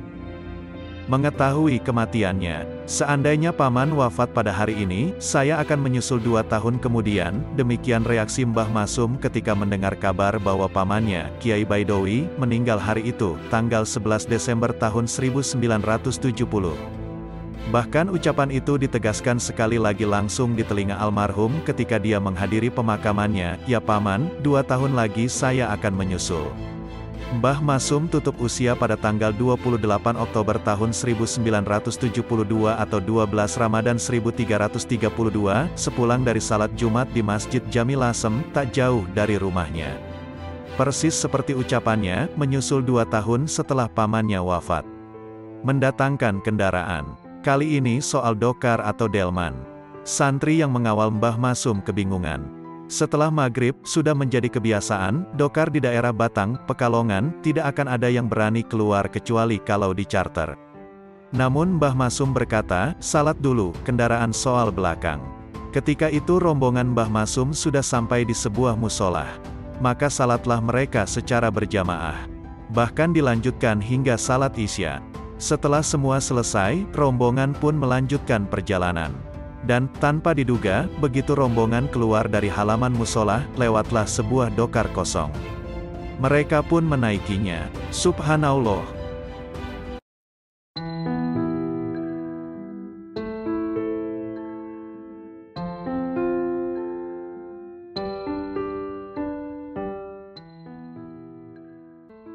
S1: Mengetahui kematiannya, seandainya paman wafat pada hari ini, saya akan menyusul 2 tahun kemudian, demikian reaksi Mbah Masum ketika mendengar kabar bahwa pamannya, Kiai Baidowi, meninggal hari itu, tanggal 11 Desember tahun 1970. Bahkan ucapan itu ditegaskan sekali lagi langsung di telinga almarhum ketika dia menghadiri pemakamannya, "Ya paman, 2 tahun lagi saya akan menyusul." Mbah Masum tutup usia pada tanggal 28 Oktober tahun 1972 atau 12 Ramadan 1332, sepulang dari salat Jumat di Masjid Jami Lasem, tak jauh dari rumahnya. Persis seperti ucapannya, menyusul 2 tahun setelah pamannya wafat. Mendatangkan kendaraan. Kali ini soal dokar atau delman. Santri yang mengawal Mbah Masum kebingungan. Setelah maghrib, sudah menjadi kebiasaan, dokar di daerah Batang, Pekalongan, tidak akan ada yang berani keluar kecuali kalau di-charter. Namun Mbah Masum berkata, "Salat dulu, kendaraan soal belakang." Ketika itu rombongan Mbah Masum sudah sampai di sebuah musola. Maka salatlah mereka secara berjamaah. Bahkan dilanjutkan hingga salat Isya. Setelah semua selesai, rombongan pun melanjutkan perjalanan. Dan, tanpa diduga, begitu rombongan keluar dari halaman musola, lewatlah sebuah dokar kosong. Mereka pun menaikinya. Subhanallah.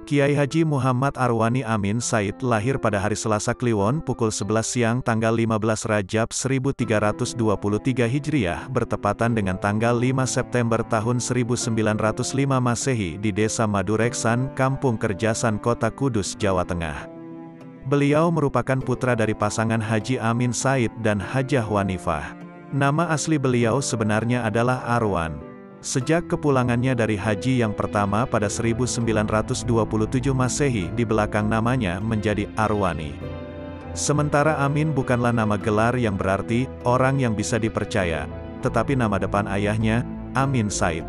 S1: Kiai Haji Muhammad Arwani Amin Said lahir pada hari Selasa Kliwon pukul 11 siang tanggal 15 Rajab 1323 Hijriah bertepatan dengan tanggal 5 September tahun 1905 Masehi di Desa Madureksan, Kampung Kerjasan Kota Kudus, Jawa Tengah. Beliau merupakan putra dari pasangan Haji Amin Said dan Hajah Wanifah. Nama asli beliau sebenarnya adalah Arwan. Sejak kepulangannya dari haji yang pertama pada 1927 Masehi, di belakang namanya menjadi Arwani. Sementara Amin bukanlah nama gelar yang berarti orang yang bisa dipercaya, tetapi nama depan ayahnya, Amin Said.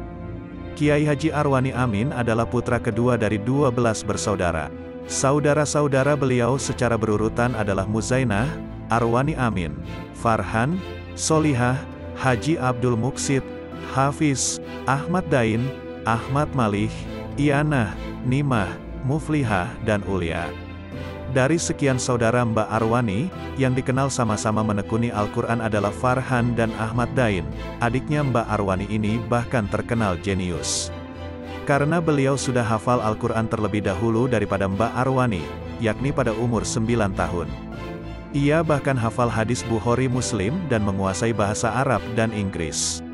S1: Kiai Haji Arwani Amin adalah putra kedua dari 12 bersaudara. Saudara-saudara beliau secara berurutan adalah Muzainah, Arwani Amin, Farhan, Solihah, Haji Abdul Muksid, Hafiz, Ahmad Dain, Ahmad Malih, Ianah, Nimah, Muflihah, dan Ulia. Dari sekian saudara Mbak Arwani, yang dikenal sama-sama menekuni Al-Quran adalah Farhan dan Ahmad Dain. Adiknya Mbak Arwani ini bahkan terkenal jenius. Karena beliau sudah hafal Al-Quran terlebih dahulu daripada Mbak Arwani, yakni pada umur 9 tahun. Ia bahkan hafal hadis Bukhari Muslim dan menguasai bahasa Arab dan Inggris.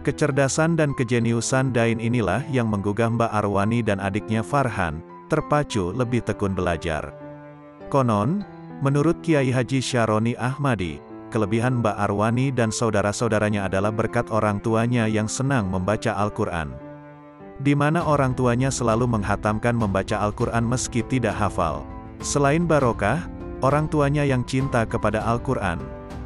S1: Kecerdasan dan kejeniusan Dain inilah yang menggugah Mbak Arwani dan adiknya Farhan, terpacu lebih tekun belajar. Konon, menurut Kiai Haji Syaroni Ahmadi, kelebihan Mbak Arwani dan saudara-saudaranya adalah berkat orang tuanya yang senang membaca Al-Quran. Di mana orang tuanya selalu menghatamkan membaca Al-Quran meski tidak hafal. Selain barokah, orang tuanya yang cinta kepada Al-Quran.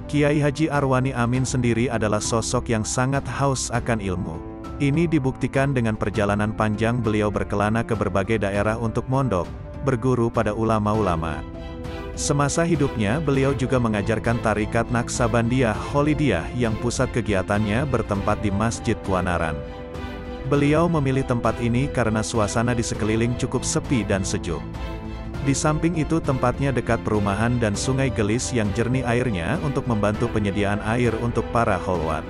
S1: Kiai Haji Arwani Amin sendiri adalah sosok yang sangat haus akan ilmu. Ini dibuktikan dengan perjalanan panjang beliau berkelana ke berbagai daerah untuk mondok, berguru pada ulama-ulama. Semasa hidupnya beliau juga mengajarkan tarikat Naksabandiyah Kholidiyah yang pusat kegiatannya bertempat di Masjid Kuanaran. Beliau memilih tempat ini karena suasana di sekeliling cukup sepi dan sejuk. Di samping itu tempatnya dekat perumahan dan sungai Gelis yang jernih airnya untuk membantu penyediaan air untuk para kholwat.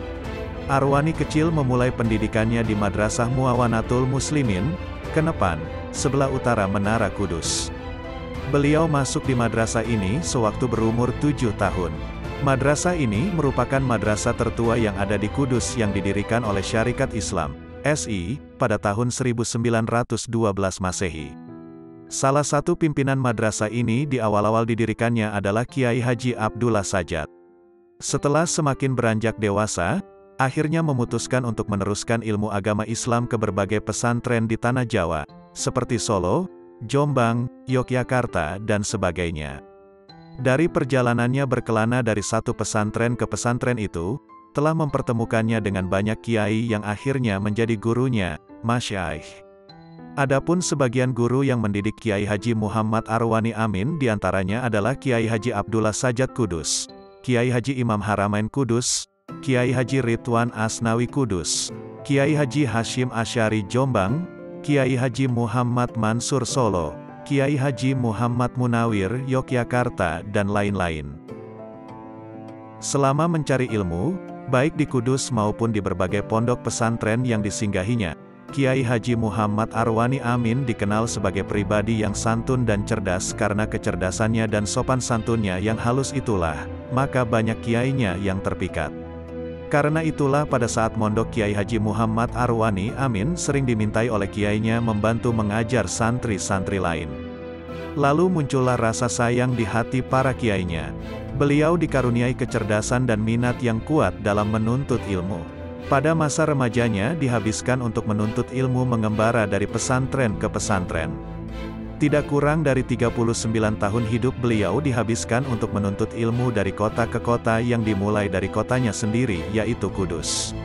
S1: Arwani kecil memulai pendidikannya di Madrasah Muawanatul Muslimin, Kenepan, sebelah utara Menara Kudus. Beliau masuk di madrasah ini sewaktu berumur 7 tahun. Madrasah ini merupakan madrasah tertua yang ada di Kudus yang didirikan oleh Syarikat Islam, SI, pada tahun 1912 Masehi. Salah satu pimpinan madrasah ini di awal-awal didirikannya adalah Kiai Haji Abdullah Sajat. Setelah semakin beranjak dewasa, akhirnya memutuskan untuk meneruskan ilmu agama Islam ke berbagai pesantren di tanah Jawa, seperti Solo, Jombang, Yogyakarta, dan sebagainya. Dari perjalanannya berkelana dari satu pesantren ke pesantren itu, telah mempertemukannya dengan banyak kiai yang akhirnya menjadi gurunya, masyaikh. Adapun sebagian guru yang mendidik Kiai Haji Muhammad Arwani Amin diantaranya adalah Kiai Haji Abdullah Sajat Kudus, Kiai Haji Imam Haramain Kudus, Kiai Haji Ridwan Asnawi Kudus, Kiai Haji Hashim Asy'ari Jombang, Kiai Haji Muhammad Mansur Solo, Kiai Haji Muhammad Munawir Yogyakarta, dan lain-lain. Selama mencari ilmu, baik di Kudus maupun di berbagai pondok pesantren yang disinggahinya, Kiai Haji Muhammad Arwani Amin dikenal sebagai pribadi yang santun dan cerdas karena kecerdasannya dan sopan santunnya yang halus itulah, maka banyak kiainya yang terpikat. Karena itulah pada saat mondok Kiai Haji Muhammad Arwani Amin sering dimintai oleh kiainya membantu mengajar santri-santri lain. Lalu muncullah rasa sayang di hati para kiainya. Beliau dikaruniai kecerdasan dan minat yang kuat dalam menuntut ilmu. Pada masa remajanya dihabiskan untuk menuntut ilmu mengembara dari pesantren ke pesantren. Tidak kurang dari 39 tahun hidup beliau dihabiskan untuk menuntut ilmu dari kota ke kota yang dimulai dari kotanya sendiri, yaitu Kudus.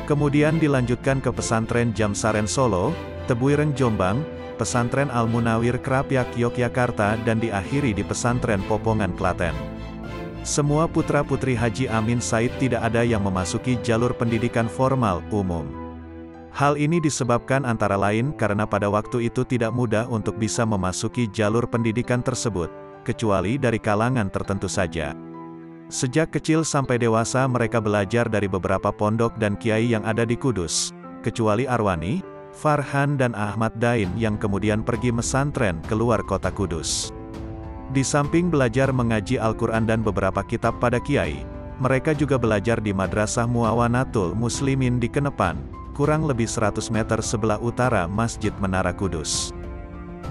S1: Kemudian dilanjutkan ke pesantren Jamsaren Solo, Tebuireng Jombang, pesantren Al-Munawir Krapyak Yogyakarta, dan diakhiri di pesantren Popongan Klaten. Semua putra-putri Haji Amin Said tidak ada yang memasuki jalur pendidikan formal, umum. Hal ini disebabkan antara lain karena pada waktu itu tidak mudah untuk bisa memasuki jalur pendidikan tersebut, kecuali dari kalangan tertentu saja. Sejak kecil sampai dewasa mereka belajar dari beberapa pondok dan kiai yang ada di Kudus, kecuali Arwani, Farhan dan Ahmad Dain yang kemudian pergi mesantren keluar kota Kudus. Di samping belajar mengaji Al-Quran dan beberapa kitab pada kiai, mereka juga belajar di Madrasah Muawanatul Muslimin di Kenepan, kurang lebih 100 meter sebelah utara Masjid Menara Kudus.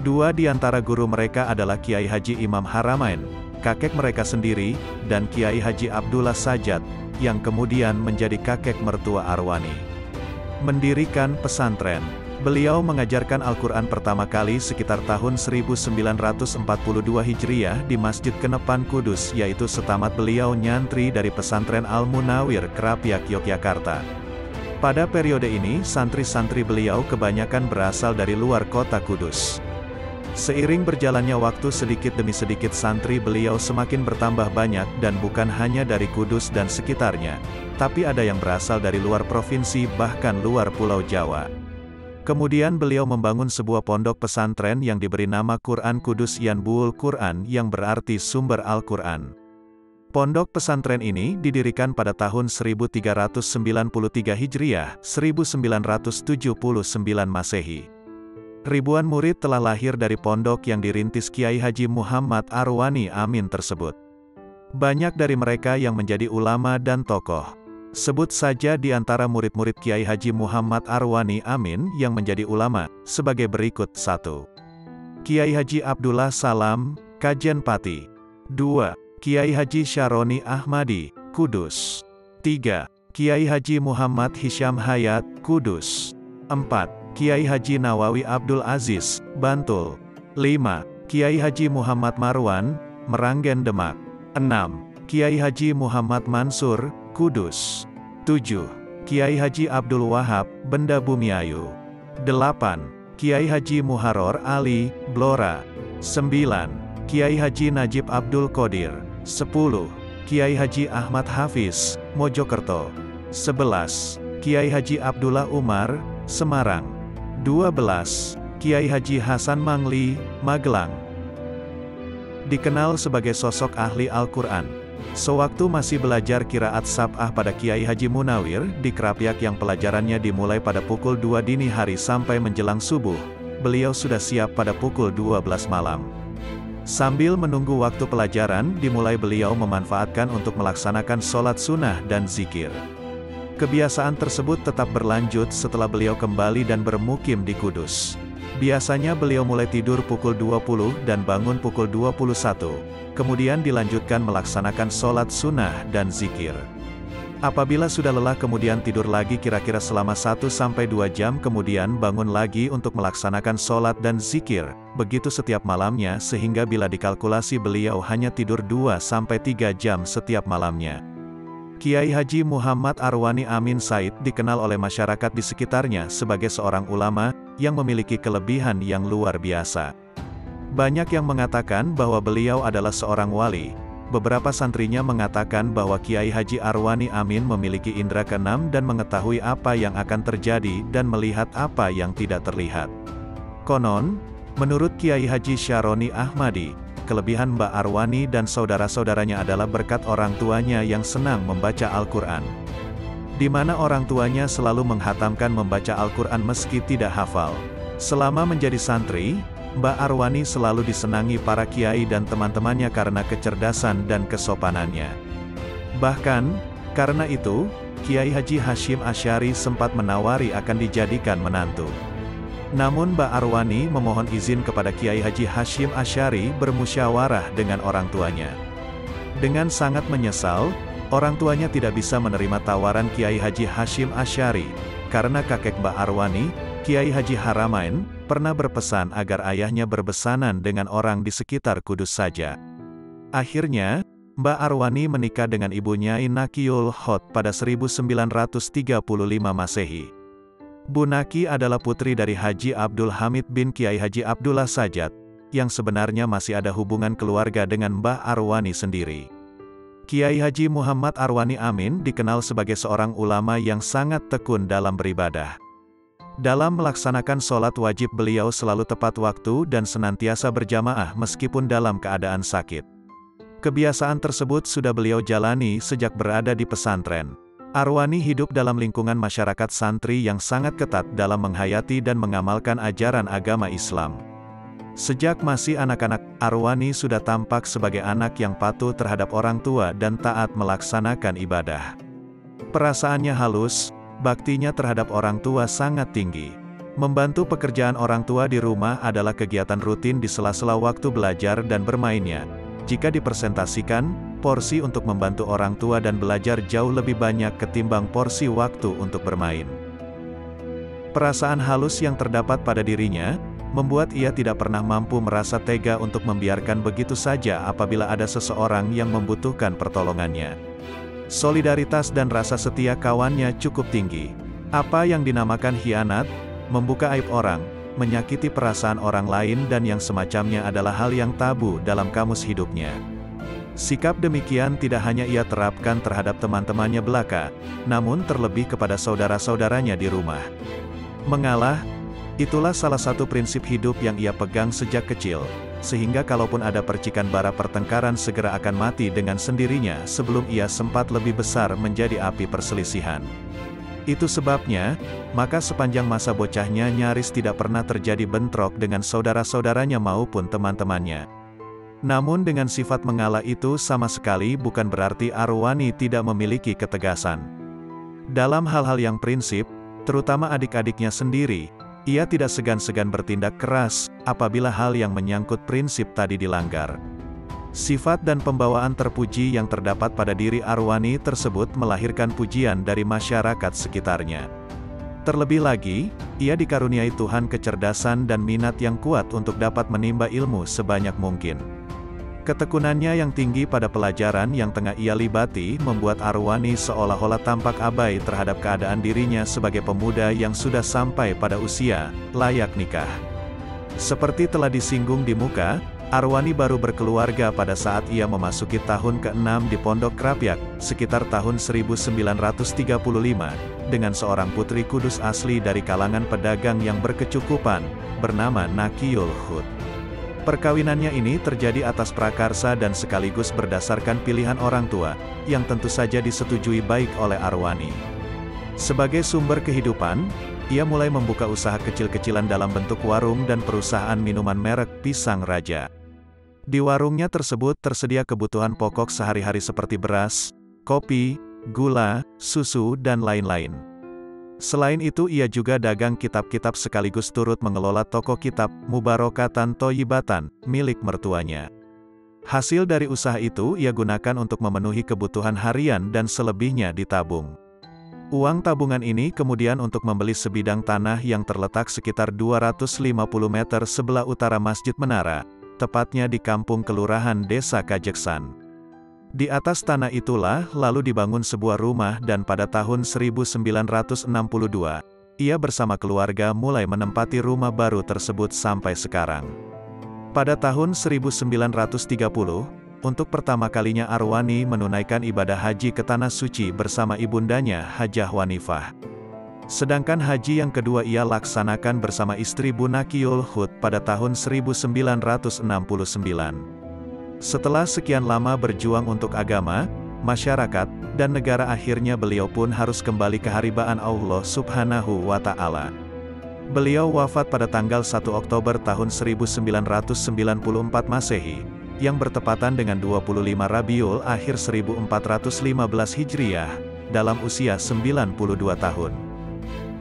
S1: Dua di antara guru mereka adalah Kiai Haji Imam Haramain, kakek mereka sendiri, dan Kiai Haji Abdullah Sajat, yang kemudian menjadi kakek mertua Arwani. Mendirikan pesantren. Beliau mengajarkan Al-Quran pertama kali sekitar tahun 1942 Hijriah di Masjid Kenepan Kudus, yaitu setamat beliau nyantri dari pesantren Al-Munawir Krapyak Yogyakarta. Pada periode ini santri-santri beliau kebanyakan berasal dari luar kota Kudus. Seiring berjalannya waktu sedikit demi sedikit santri beliau semakin bertambah banyak dan bukan hanya dari Kudus dan sekitarnya, tapi ada yang berasal dari luar provinsi bahkan luar Pulau Jawa. Kemudian beliau membangun sebuah pondok pesantren yang diberi nama Quran Kudus Yanbuul Quran yang berarti sumber Al-Quran. Pondok pesantren ini didirikan pada tahun 1393 Hijriah, 1979 Masehi. Ribuan murid telah lahir dari pondok yang dirintis Kiai Haji Muhammad Arwani Amin tersebut. Banyak dari mereka yang menjadi ulama dan tokoh. Sebut saja di antara murid-murid Kiai Haji Muhammad Arwani Amin yang menjadi ulama, sebagai berikut. 1. Kiai Haji Abdullah Salam, Kajen Pati. 2. Kiai Haji Syaroni Ahmadi, Kudus. 3. Kiai Haji Muhammad Hisham Hayat, Kudus. 4. Kiai Haji Nawawi Abdul Aziz, Bantul. 5. Kiai Haji Muhammad Marwan, Meranggen Demak. 6. Kiai Haji Muhammad Mansur, Kudus. 7. Kiai Haji Abdul Wahab, Benda Bumiayu. 8. Kiai Haji Muharor Ali, Blora. 9. Kiai Haji Najib Abdul Qadir. 10. Kiai Haji Ahmad Hafiz, Mojokerto. 11. Kiai Haji Abdullah Umar, Semarang. 12. Kiai Haji Hasan Mangli, Magelang. Dikenal sebagai sosok ahli Al-Quran. Sewaktu masih belajar qiraat sab'ah pada Kiai Haji Munawir di Krapyak yang pelajarannya dimulai pada pukul 2 dini hari sampai menjelang subuh, beliau sudah siap pada pukul 12 malam. Sambil menunggu waktu pelajaran dimulai, beliau memanfaatkan untuk melaksanakan sholat sunnah dan zikir. Kebiasaan tersebut tetap berlanjut setelah beliau kembali dan bermukim di Kudus. Biasanya beliau mulai tidur pukul 20 dan bangun pukul 21, kemudian dilanjutkan melaksanakan sholat sunnah dan zikir. Apabila sudah lelah kemudian tidur lagi kira-kira selama 1-2 jam kemudian bangun lagi untuk melaksanakan sholat dan zikir, begitu setiap malamnya sehingga bila dikalkulasi beliau hanya tidur 2-3 jam setiap malamnya. Kiai Haji Muhammad Arwani Amin Said dikenal oleh masyarakat di sekitarnya sebagai seorang ulama yang memiliki kelebihan yang luar biasa. Banyak yang mengatakan bahwa beliau adalah seorang wali. Beberapa santrinya mengatakan bahwa Kiai Haji Arwani Amin memiliki indera keenam dan mengetahui apa yang akan terjadi dan melihat apa yang tidak terlihat. Konon, menurut Kiai Haji Syaroni Ahmadi, kelebihan Mbak Arwani dan saudara-saudaranya adalah berkat orang tuanya yang senang membaca Al-Quran. Di mana orang tuanya selalu menghatamkan membaca Al-Quran meski tidak hafal. Selama menjadi santri, Mbak Arwani selalu disenangi para kiai dan teman-temannya karena kecerdasan dan kesopanannya. Bahkan, karena itu, Kiai Haji Hashim Asy'ari sempat menawari akan dijadikan menantu. Namun Mbak Arwani memohon izin kepada Kiai Haji Hashim Asy'ari bermusyawarah dengan orang tuanya. Dengan sangat menyesal, orang tuanya tidak bisa menerima tawaran Kiai Haji Hashim Asy'ari, karena kakek Mbak Arwani, Kiai Haji Haramain, pernah berpesan agar ayahnya berbesanan dengan orang di sekitar Kudus saja. Akhirnya, Mbak Arwani menikah dengan ibunya Nakiyul Hot pada 1935 Masehi. Bu Naki adalah putri dari Haji Abdul Hamid bin Kiai Haji Abdullah Sajat, yang sebenarnya masih ada hubungan keluarga dengan Mbah Arwani sendiri. Kiai Haji Muhammad Arwani Amin dikenal sebagai seorang ulama yang sangat tekun dalam beribadah. Dalam melaksanakan sholat wajib beliau selalu tepat waktu dan senantiasa berjamaah meskipun dalam keadaan sakit. Kebiasaan tersebut sudah beliau jalani sejak berada di pesantren. Arwani hidup dalam lingkungan masyarakat santri yang sangat ketat dalam menghayati dan mengamalkan ajaran agama Islam. Sejak masih anak-anak, Arwani sudah tampak sebagai anak yang patuh terhadap orang tua dan taat melaksanakan ibadah. Perasaannya halus, baktinya terhadap orang tua sangat tinggi. Membantu pekerjaan orang tua di rumah adalah kegiatan rutin di sela-sela waktu belajar dan bermainnya. Jika dipresentasikan, porsi untuk membantu orang tua dan belajar jauh lebih banyak ketimbang porsi waktu untuk bermain. Perasaan halus yang terdapat pada dirinya, membuat ia tidak pernah mampu merasa tega untuk membiarkan begitu saja apabila ada seseorang yang membutuhkan pertolongannya. Solidaritas dan rasa setia kawannya cukup tinggi. Apa yang dinamakan khianat, membuka aib orang, menyakiti perasaan orang lain dan yang semacamnya adalah hal yang tabu dalam kamus hidupnya. Sikap demikian tidak hanya ia terapkan terhadap teman-temannya belaka, namun terlebih kepada saudara-saudaranya di rumah. Mengalah, itulah salah satu prinsip hidup yang ia pegang sejak kecil, sehingga kalaupun ada percikan bara pertengkaran segera akan mati dengan sendirinya sebelum ia sempat lebih besar menjadi api perselisihan. Itu sebabnya, maka sepanjang masa bocahnya nyaris tidak pernah terjadi bentrok dengan saudara-saudaranya maupun teman-temannya. Namun dengan sifat mengalah itu sama sekali bukan berarti Arwani tidak memiliki ketegasan. Dalam hal-hal yang prinsip, terutama adik-adiknya sendiri, ia tidak segan-segan bertindak keras, apabila hal yang menyangkut prinsip tadi dilanggar. Sifat dan pembawaan terpuji yang terdapat pada diri Arwani tersebut melahirkan pujian dari masyarakat sekitarnya. Terlebih lagi, ia dikaruniai Tuhan kecerdasan dan minat yang kuat untuk dapat menimba ilmu sebanyak mungkin. Ketekunannya yang tinggi pada pelajaran yang tengah ia libati membuat Arwani seolah-olah tampak abai terhadap keadaan dirinya sebagai pemuda yang sudah sampai pada usia layak nikah. Seperti telah disinggung di muka, Arwani baru berkeluarga pada saat ia memasuki tahun ke-6 di Pondok Krapyak, sekitar tahun 1935, dengan seorang putri Kudus asli dari kalangan pedagang yang berkecukupan, bernama Nakiyul Hut. Perkawinannya ini terjadi atas prakarsa dan sekaligus berdasarkan pilihan orang tua, yang tentu saja disetujui baik oleh Arwani. Sebagai sumber kehidupan, ia mulai membuka usaha kecil-kecilan dalam bentuk warung dan perusahaan minuman merek Pisang Raja. Di warungnya tersebut tersedia kebutuhan pokok sehari-hari seperti beras, kopi, gula, susu dan lain-lain. Selain itu ia juga dagang kitab-kitab sekaligus turut mengelola toko kitab, Mubarokatan Thoyibatan, milik mertuanya. Hasil dari usaha itu ia gunakan untuk memenuhi kebutuhan harian dan selebihnya ditabung. Uang tabungan ini kemudian untuk membeli sebidang tanah yang terletak sekitar 250 meter sebelah utara Masjid Menara, tepatnya di Kampung Kelurahan Desa Kajeksan. Di atas tanah itulah lalu dibangun sebuah rumah dan pada tahun 1962, ia bersama keluarga mulai menempati rumah baru tersebut sampai sekarang. Pada tahun 1930, untuk pertama kalinya Arwani menunaikan ibadah haji ke Tanah Suci bersama ibundanya Hajah Wanifah. Sedangkan haji yang kedua ia laksanakan bersama istri Bunakiyul Hud pada tahun 1969. Setelah sekian lama berjuang untuk agama, masyarakat, dan negara akhirnya beliau pun harus kembali ke haribaan Allah Subhanahu wa Ta'ala. Beliau wafat pada tanggal 1 Oktober tahun 1994 Masehi, yang bertepatan dengan 25 Rabiul Akhir 1415 Hijriah, dalam usia 92 tahun.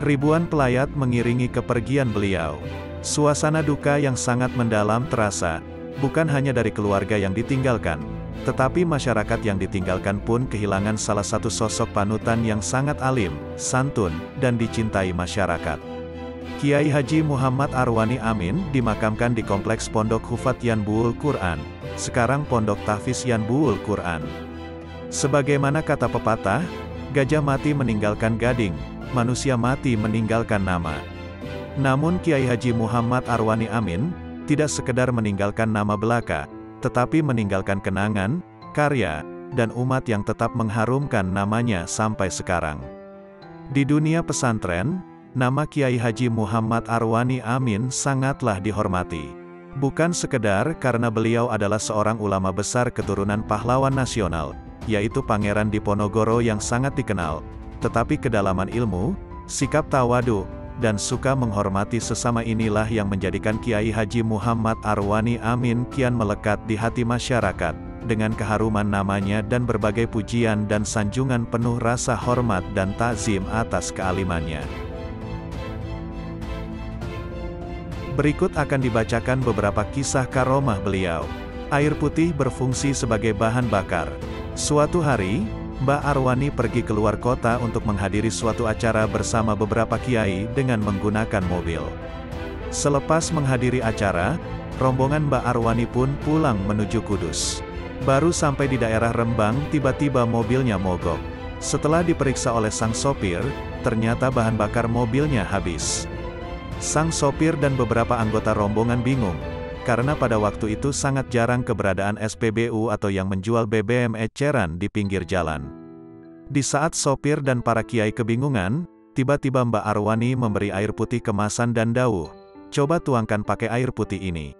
S1: Ribuan pelayat mengiringi kepergian beliau. Suasana duka yang sangat mendalam terasa, bukan hanya dari keluarga yang ditinggalkan, tetapi masyarakat yang ditinggalkan pun kehilangan salah satu sosok panutan yang sangat alim, santun, dan dicintai masyarakat. Kiai Haji Muhammad Arwani Amin dimakamkan di Kompleks Pondok Hufat Yanbuul Quran, sekarang Pondok Tahfiz Yanbuul Quran. Sebagaimana kata pepatah, gajah mati meninggalkan gading, manusia mati meninggalkan nama. Namun Kiai Haji Muhammad Arwani Amin tidak sekedar meninggalkan nama belaka, tetapi meninggalkan kenangan, karya, dan umat yang tetap mengharumkan namanya sampai sekarang. Di dunia pesantren, nama Kiai Haji Muhammad Arwani Amin sangatlah dihormati. Bukan sekedar karena beliau adalah seorang ulama besar keturunan pahlawan nasional, yaitu Pangeran Diponegoro yang sangat dikenal, tetapi kedalaman ilmu, sikap tawadu, dan suka menghormati sesama inilah yang menjadikan Kiai Haji Muhammad Arwani Amin kian melekat di hati masyarakat, dengan keharuman namanya dan berbagai pujian dan sanjungan penuh rasa hormat dan takzim atas kealimannya. Berikut akan dibacakan beberapa kisah karomah beliau. Air putih berfungsi sebagai bahan bakar. Suatu hari, Mbak Arwani pergi keluar kota untuk menghadiri suatu acara bersama beberapa kiai dengan menggunakan mobil. Selepas menghadiri acara, rombongan Mbak Arwani pun pulang menuju Kudus. Baru sampai di daerah Rembang, tiba-tiba mobilnya mogok. Setelah diperiksa oleh sang sopir, ternyata bahan bakar mobilnya habis. Sang sopir dan beberapa anggota rombongan bingung, karena pada waktu itu sangat jarang keberadaan SPBU atau yang menjual BBM eceran di pinggir jalan. Di saat sopir dan para kiai kebingungan, tiba-tiba Mbak Arwani memberi air putih kemasan dan dawuh, "Coba tuangkan pakai air putih ini."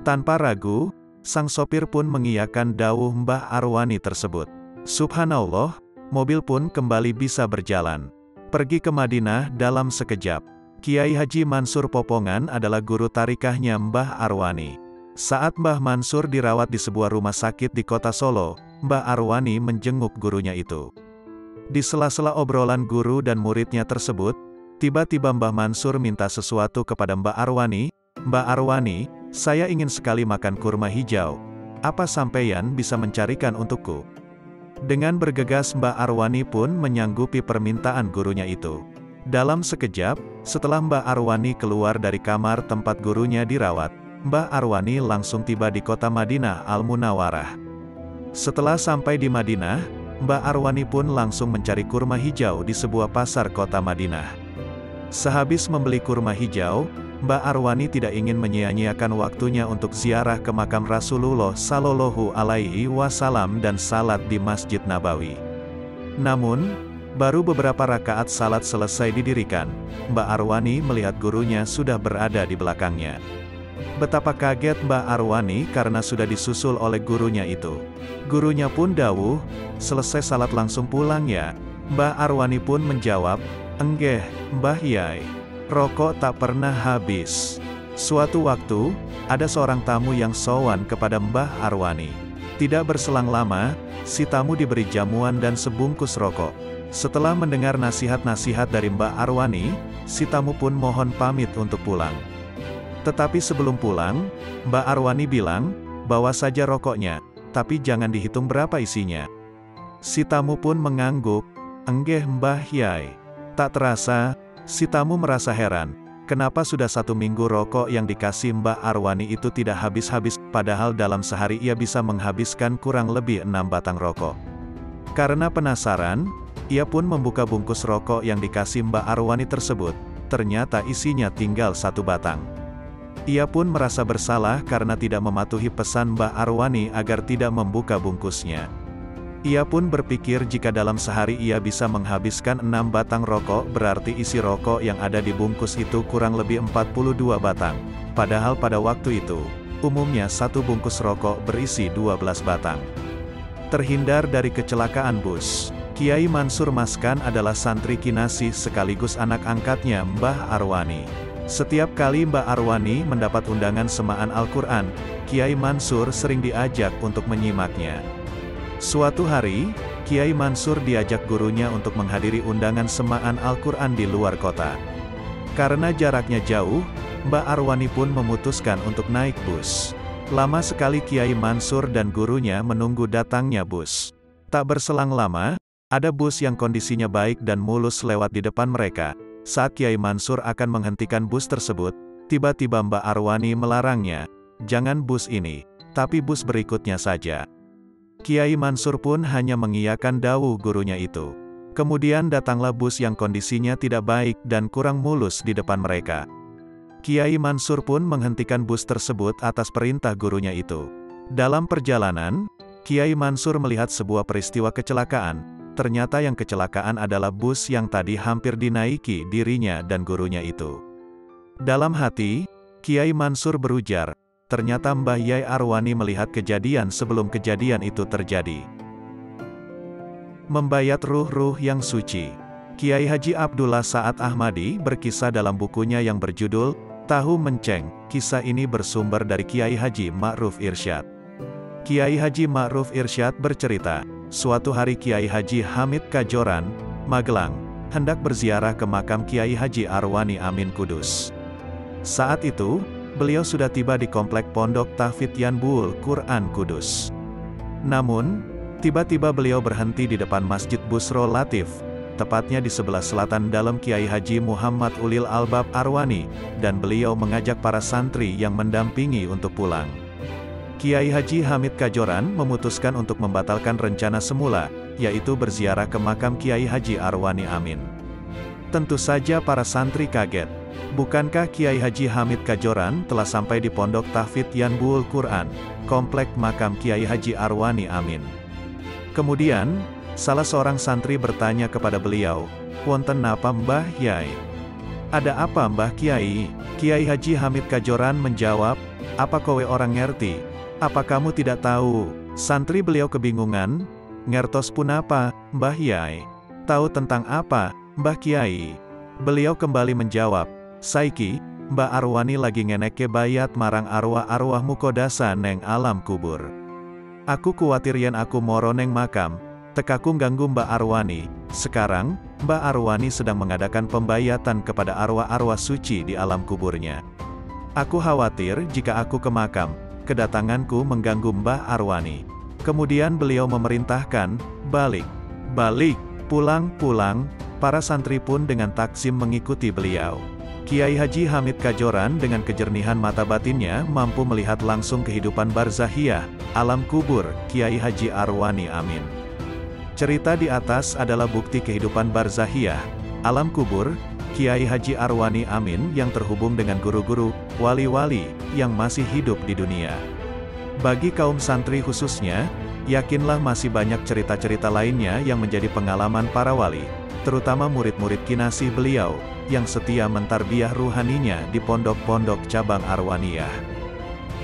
S1: Tanpa ragu, sang sopir pun mengiyakan dawuh Mbah Arwani tersebut. Subhanallah, mobil pun kembali bisa berjalan. Pergi ke Madinah dalam sekejap. Kiai Haji Mansur Popongan adalah guru tarikahnya Mbah Arwani. Saat Mbah Mansur dirawat di sebuah rumah sakit di kota Solo, Mbah Arwani menjenguk gurunya itu. Di sela-sela obrolan guru dan muridnya tersebut, tiba-tiba Mbah Mansur minta sesuatu kepada Mbah Arwani. "Mbah Arwani, saya ingin sekali makan kurma hijau. Apa sampeyan bisa mencarikan untukku?" Dengan bergegas Mbah Arwani pun menyanggupi permintaan gurunya itu. Dalam sekejap, setelah Mbah Arwani keluar dari kamar tempat gurunya dirawat, Mbah Arwani langsung tiba di kota Madinah Al-Munawwarah. Setelah sampai di Madinah, Mbah Arwani pun langsung mencari kurma hijau di sebuah pasar kota Madinah. Sehabis membeli kurma hijau, Mbah Arwani tidak ingin menyia-nyiakan waktunya untuk ziarah ke makam Rasulullah Shallallahu Alaihi Wasallam dan salat di Masjid Nabawi. Namun, baru beberapa rakaat salat selesai didirikan, Mbah Arwani melihat gurunya sudah berada di belakangnya. Betapa kaget Mbah Arwani karena sudah disusul oleh gurunya itu. Gurunya pun dawuh, "Selesai salat langsung pulang ya?" Mbah Arwani pun menjawab, "Enggeh, Mbah Yai. Rokok tak pernah habis." Suatu waktu, ada seorang tamu yang sowan kepada Mbah Arwani. Tidak berselang lama, si tamu diberi jamuan dan sebungkus rokok. Setelah mendengar nasihat-nasihat dari Mbak Arwani, si tamu pun mohon pamit untuk pulang. Tetapi sebelum pulang, Mbak Arwani bilang, bawa saja rokoknya, tapi jangan dihitung berapa isinya. Si tamu pun mengangguk, enggeh Mbah Yai. Tak terasa, si tamu merasa heran, kenapa sudah 1 minggu rokok yang dikasih Mbak Arwani itu tidak habis-habis, padahal dalam sehari ia bisa menghabiskan kurang lebih 6 batang rokok. Karena penasaran, ia pun membuka bungkus rokok yang dikasih Mbak Arwani tersebut, ternyata isinya tinggal 1 batang. Ia pun merasa bersalah karena tidak mematuhi pesan Mbak Arwani agar tidak membuka bungkusnya. Ia pun berpikir jika dalam sehari ia bisa menghabiskan 6 batang rokok, berarti isi rokok yang ada di bungkus itu kurang lebih 42 batang. Padahal pada waktu itu, umumnya 1 bungkus rokok berisi 12 batang. Terhindar dari kecelakaan bus, Kiai Mansur Maskan adalah santri Kinasih sekaligus anak angkatnya Mbah Arwani. Setiap kali Mbah Arwani mendapat undangan semaan Al-Quran, Kiai Mansur sering diajak untuk menyimaknya. Suatu hari, Kiai Mansur diajak gurunya untuk menghadiri undangan semaan Al-Quran di luar kota. Karena jaraknya jauh, Mbah Arwani pun memutuskan untuk naik bus. Lama sekali Kiai Mansur dan gurunya menunggu datangnya bus. Tak berselang lama, ada bus yang kondisinya baik dan mulus lewat di depan mereka. Saat Kiai Mansur akan menghentikan bus tersebut, tiba-tiba Mbak Arwani melarangnya, "Jangan bus ini, tapi bus berikutnya saja." Kiai Mansur pun hanya mengiyakan dawuh gurunya itu. Kemudian datanglah bus yang kondisinya tidak baik dan kurang mulus di depan mereka. Kiai Mansur pun menghentikan bus tersebut atas perintah gurunya itu. Dalam perjalanan, Kiai Mansur melihat sebuah peristiwa kecelakaan. Ternyata yang kecelakaan adalah bus yang tadi hampir dinaiki dirinya dan gurunya itu. Dalam hati, Kiai Mansur berujar, ternyata Mbah Yai Arwani melihat kejadian sebelum kejadian itu terjadi. Membayat ruh-ruh yang suci. Kiai Haji Abdullah Sa'ad Ahmadi berkisah dalam bukunya yang berjudul Tahu Menceng. Kisah ini bersumber dari Kiai Haji Ma'ruf Irsyad. Kiai Haji Ma'ruf Irsyad bercerita, suatu hari Kiai Haji Hamid Kajoran, Magelang, hendak berziarah ke makam Kiai Haji Arwani Amin Kudus. Saat itu, beliau sudah tiba di komplek Pondok Tahfidz Yanbu'ul Quran Kudus. Namun, tiba-tiba beliau berhenti di depan Masjid Busro Latif, tepatnya di sebelah selatan dalam Kiai Haji Muhammad Ulil Albab Arwani, dan beliau mengajak para santri yang mendampingi untuk pulang. Kiai Haji Hamid Kajoran memutuskan untuk membatalkan rencana semula, yaitu berziarah ke makam Kiai Haji Arwani Amin. Tentu saja para santri kaget. Bukankah Kiai Haji Hamid Kajoran telah sampai di Pondok Tahfidz Yanbu'ul Quran, komplek makam Kiai Haji Arwani Amin? Kemudian, salah seorang santri bertanya kepada beliau, "Wonten napa Mbah Yai?" "Ada apa Mbah Kiai?" Kiai Haji Hamid Kajoran menjawab, "Apa kowe orang ngerti? Apa kamu tidak tahu?" Santri beliau kebingungan, "Ngertos punapa, Mbah Yai? Tahu tentang apa, Mbah Kiai?" Beliau kembali menjawab, "Saiki, Mbah Arwani lagi ngeneke bayat marang arwah-arwah mukodasa neng alam kubur. Aku kuwatir yen aku moro neng makam, tekaku ganggu Mbah Arwani. Sekarang, Mbah Arwani sedang mengadakan pembayatan kepada arwah-arwah suci di alam kuburnya. Aku khawatir jika aku ke makam, kedatanganku mengganggu Mbah Arwani." Kemudian beliau memerintahkan, "Balik, balik, pulang." Para santri pun dengan takzim mengikuti beliau. Kiai Haji Hamid Kajoran dengan kejernihan mata batinnya mampu melihat langsung kehidupan barzahiyah, alam kubur, Kiai Haji Arwani Amin. Cerita di atas adalah bukti kehidupan barzahiyah, alam kubur, Kiai Haji Arwani Amin yang terhubung dengan guru-guru, wali-wali, yang masih hidup di dunia. Bagi kaum santri khususnya, yakinlah masih banyak cerita-cerita lainnya yang menjadi pengalaman para wali, terutama murid-murid kinasih beliau, yang setia mentarbiyah ruhaninya di pondok-pondok cabang Arwaniyah.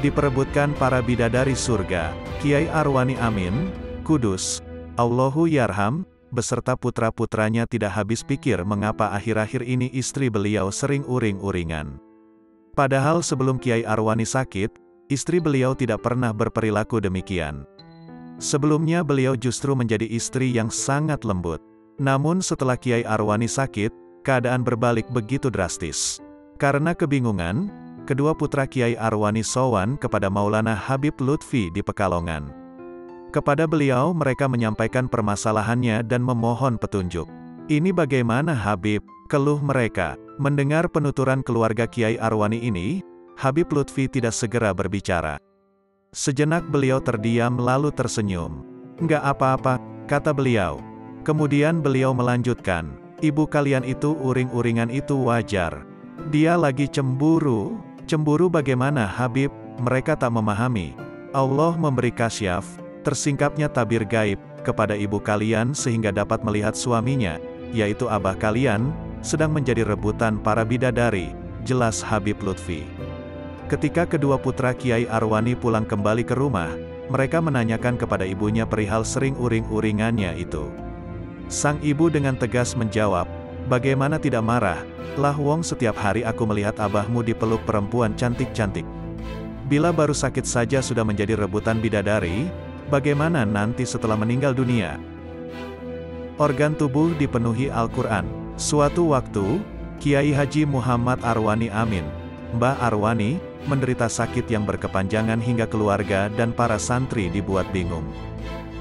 S1: Diperebutkan para bidadari surga, Kiai Arwani Amin, Kudus, Allahu Yarham, beserta putra-putranya tidak habis pikir mengapa akhir-akhir ini istri beliau sering uring-uringan. Padahal sebelum Kiai Arwani sakit, istri beliau tidak pernah berperilaku demikian. Sebelumnya beliau justru menjadi istri yang sangat lembut. Namun setelah Kiai Arwani sakit, keadaan berbalik begitu drastis. Karena kebingungan, kedua putra Kiai Arwani sowan kepada Maulana Habib Lutfi di Pekalongan. Kepada beliau mereka menyampaikan permasalahannya dan memohon petunjuk. "Ini bagaimana Habib?" keluh mereka. Mendengar penuturan keluarga Kiai Arwani ini, Habib Lutfi tidak segera berbicara. Sejenak beliau terdiam lalu tersenyum. "Nggak apa-apa," kata beliau. Kemudian beliau melanjutkan, "Ibu kalian itu uring-uringan itu wajar. Dia lagi cemburu." "Cemburu bagaimana Habib?" Mereka tak memahami. Allah memberi kasyaf, tersingkapnya tabir gaib, kepada ibu kalian sehingga dapat melihat suaminya, yaitu abah kalian, sedang menjadi rebutan para bidadari, jelas Habib Lutfi. Ketika kedua putra Kiai Arwani pulang kembali ke rumah, mereka menanyakan kepada ibunya perihal sering uring-uringannya itu. Sang ibu dengan tegas menjawab, "Bagaimana tidak marah? Lah wong setiap hari aku melihat abahmu dipeluk perempuan cantik-cantik. Bila baru sakit saja sudah menjadi rebutan bidadari, bagaimana nanti setelah meninggal dunia?" Organ tubuh dipenuhi Al-Quran. Suatu waktu, Kiai Haji Muhammad Arwani Amin, Mbah Arwani, menderita sakit yang berkepanjangan hingga keluarga dan para santri dibuat bingung.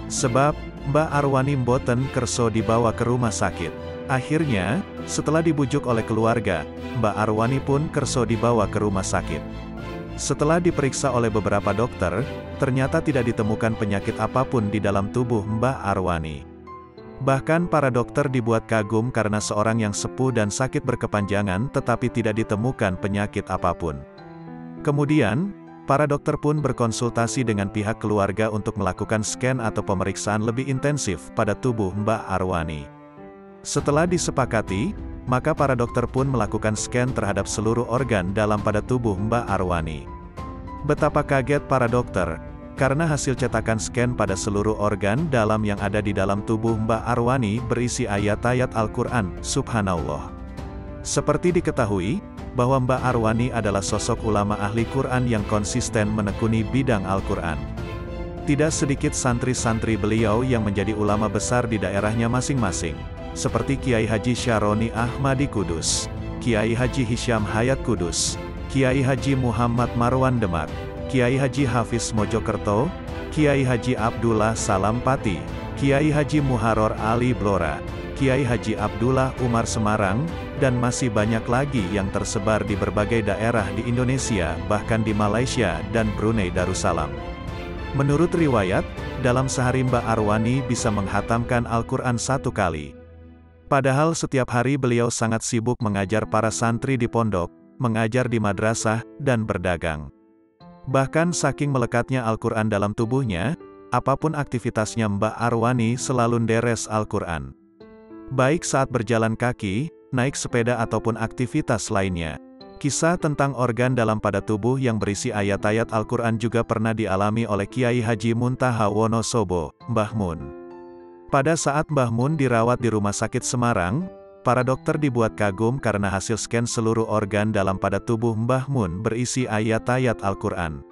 S1: Sebab, Mbah Arwani mboten kerso dibawa ke rumah sakit. Akhirnya, setelah dibujuk oleh keluarga, Mbah Arwani pun kerso dibawa ke rumah sakit. Setelah diperiksa oleh beberapa dokter, ternyata tidak ditemukan penyakit apapun di dalam tubuh Mbah Arwani. Bahkan para dokter dibuat kagum karena seorang yang sepuh dan sakit berkepanjangan tetapi tidak ditemukan penyakit apapun. Kemudian, para dokter pun berkonsultasi dengan pihak keluarga untuk melakukan scan atau pemeriksaan lebih intensif pada tubuh Mbah Arwani. Setelah disepakati, maka para dokter pun melakukan scan terhadap seluruh organ dalam pada tubuh Mbah Arwani. Betapa kaget para dokter, karena hasil cetakan scan pada seluruh organ dalam yang ada di dalam tubuh Mbah Arwani berisi ayat-ayat Al-Quran, subhanallah. Seperti diketahui, bahwa Mbah Arwani adalah sosok ulama ahli Quran yang konsisten menekuni bidang Al-Quran. Tidak sedikit santri-santri beliau yang menjadi ulama besar di daerahnya masing-masing, seperti Kiai Haji Syaroni Ahmadi Kudus, Kiai Haji Hisham Hayat Kudus, Kiai Haji Muhammad Marwan Demak, Kiai Haji Hafiz Mojokerto, Kiai Haji Abdullah Salampati, Kiai Haji Muharor Ali Blora, Kiai Haji Abdullah Umar Semarang, dan masih banyak lagi yang tersebar di berbagai daerah di Indonesia, bahkan di Malaysia dan Brunei Darussalam. Menurut riwayat, dalam sehari Mbah Arwani bisa menghatamkan Al-Quran 1 kali. Padahal setiap hari beliau sangat sibuk mengajar para santri di pondok, mengajar di madrasah, dan berdagang. Bahkan saking melekatnya Al-Quran dalam tubuhnya, apapun aktivitasnya Mbah Arwani selalu nderes Al-Quran. Baik saat berjalan kaki, naik sepeda ataupun aktivitas lainnya. Kisah tentang organ dalam pada tubuh yang berisi ayat-ayat Al-Quran juga pernah dialami oleh Kiai Haji Muntaha Wonosobo, Mbah Mun. Pada saat Mbah Mun dirawat di Rumah Sakit Semarang, para dokter dibuat kagum karena hasil scan seluruh organ dalam pada tubuh Mbah Mun berisi ayat-ayat Al-Quran.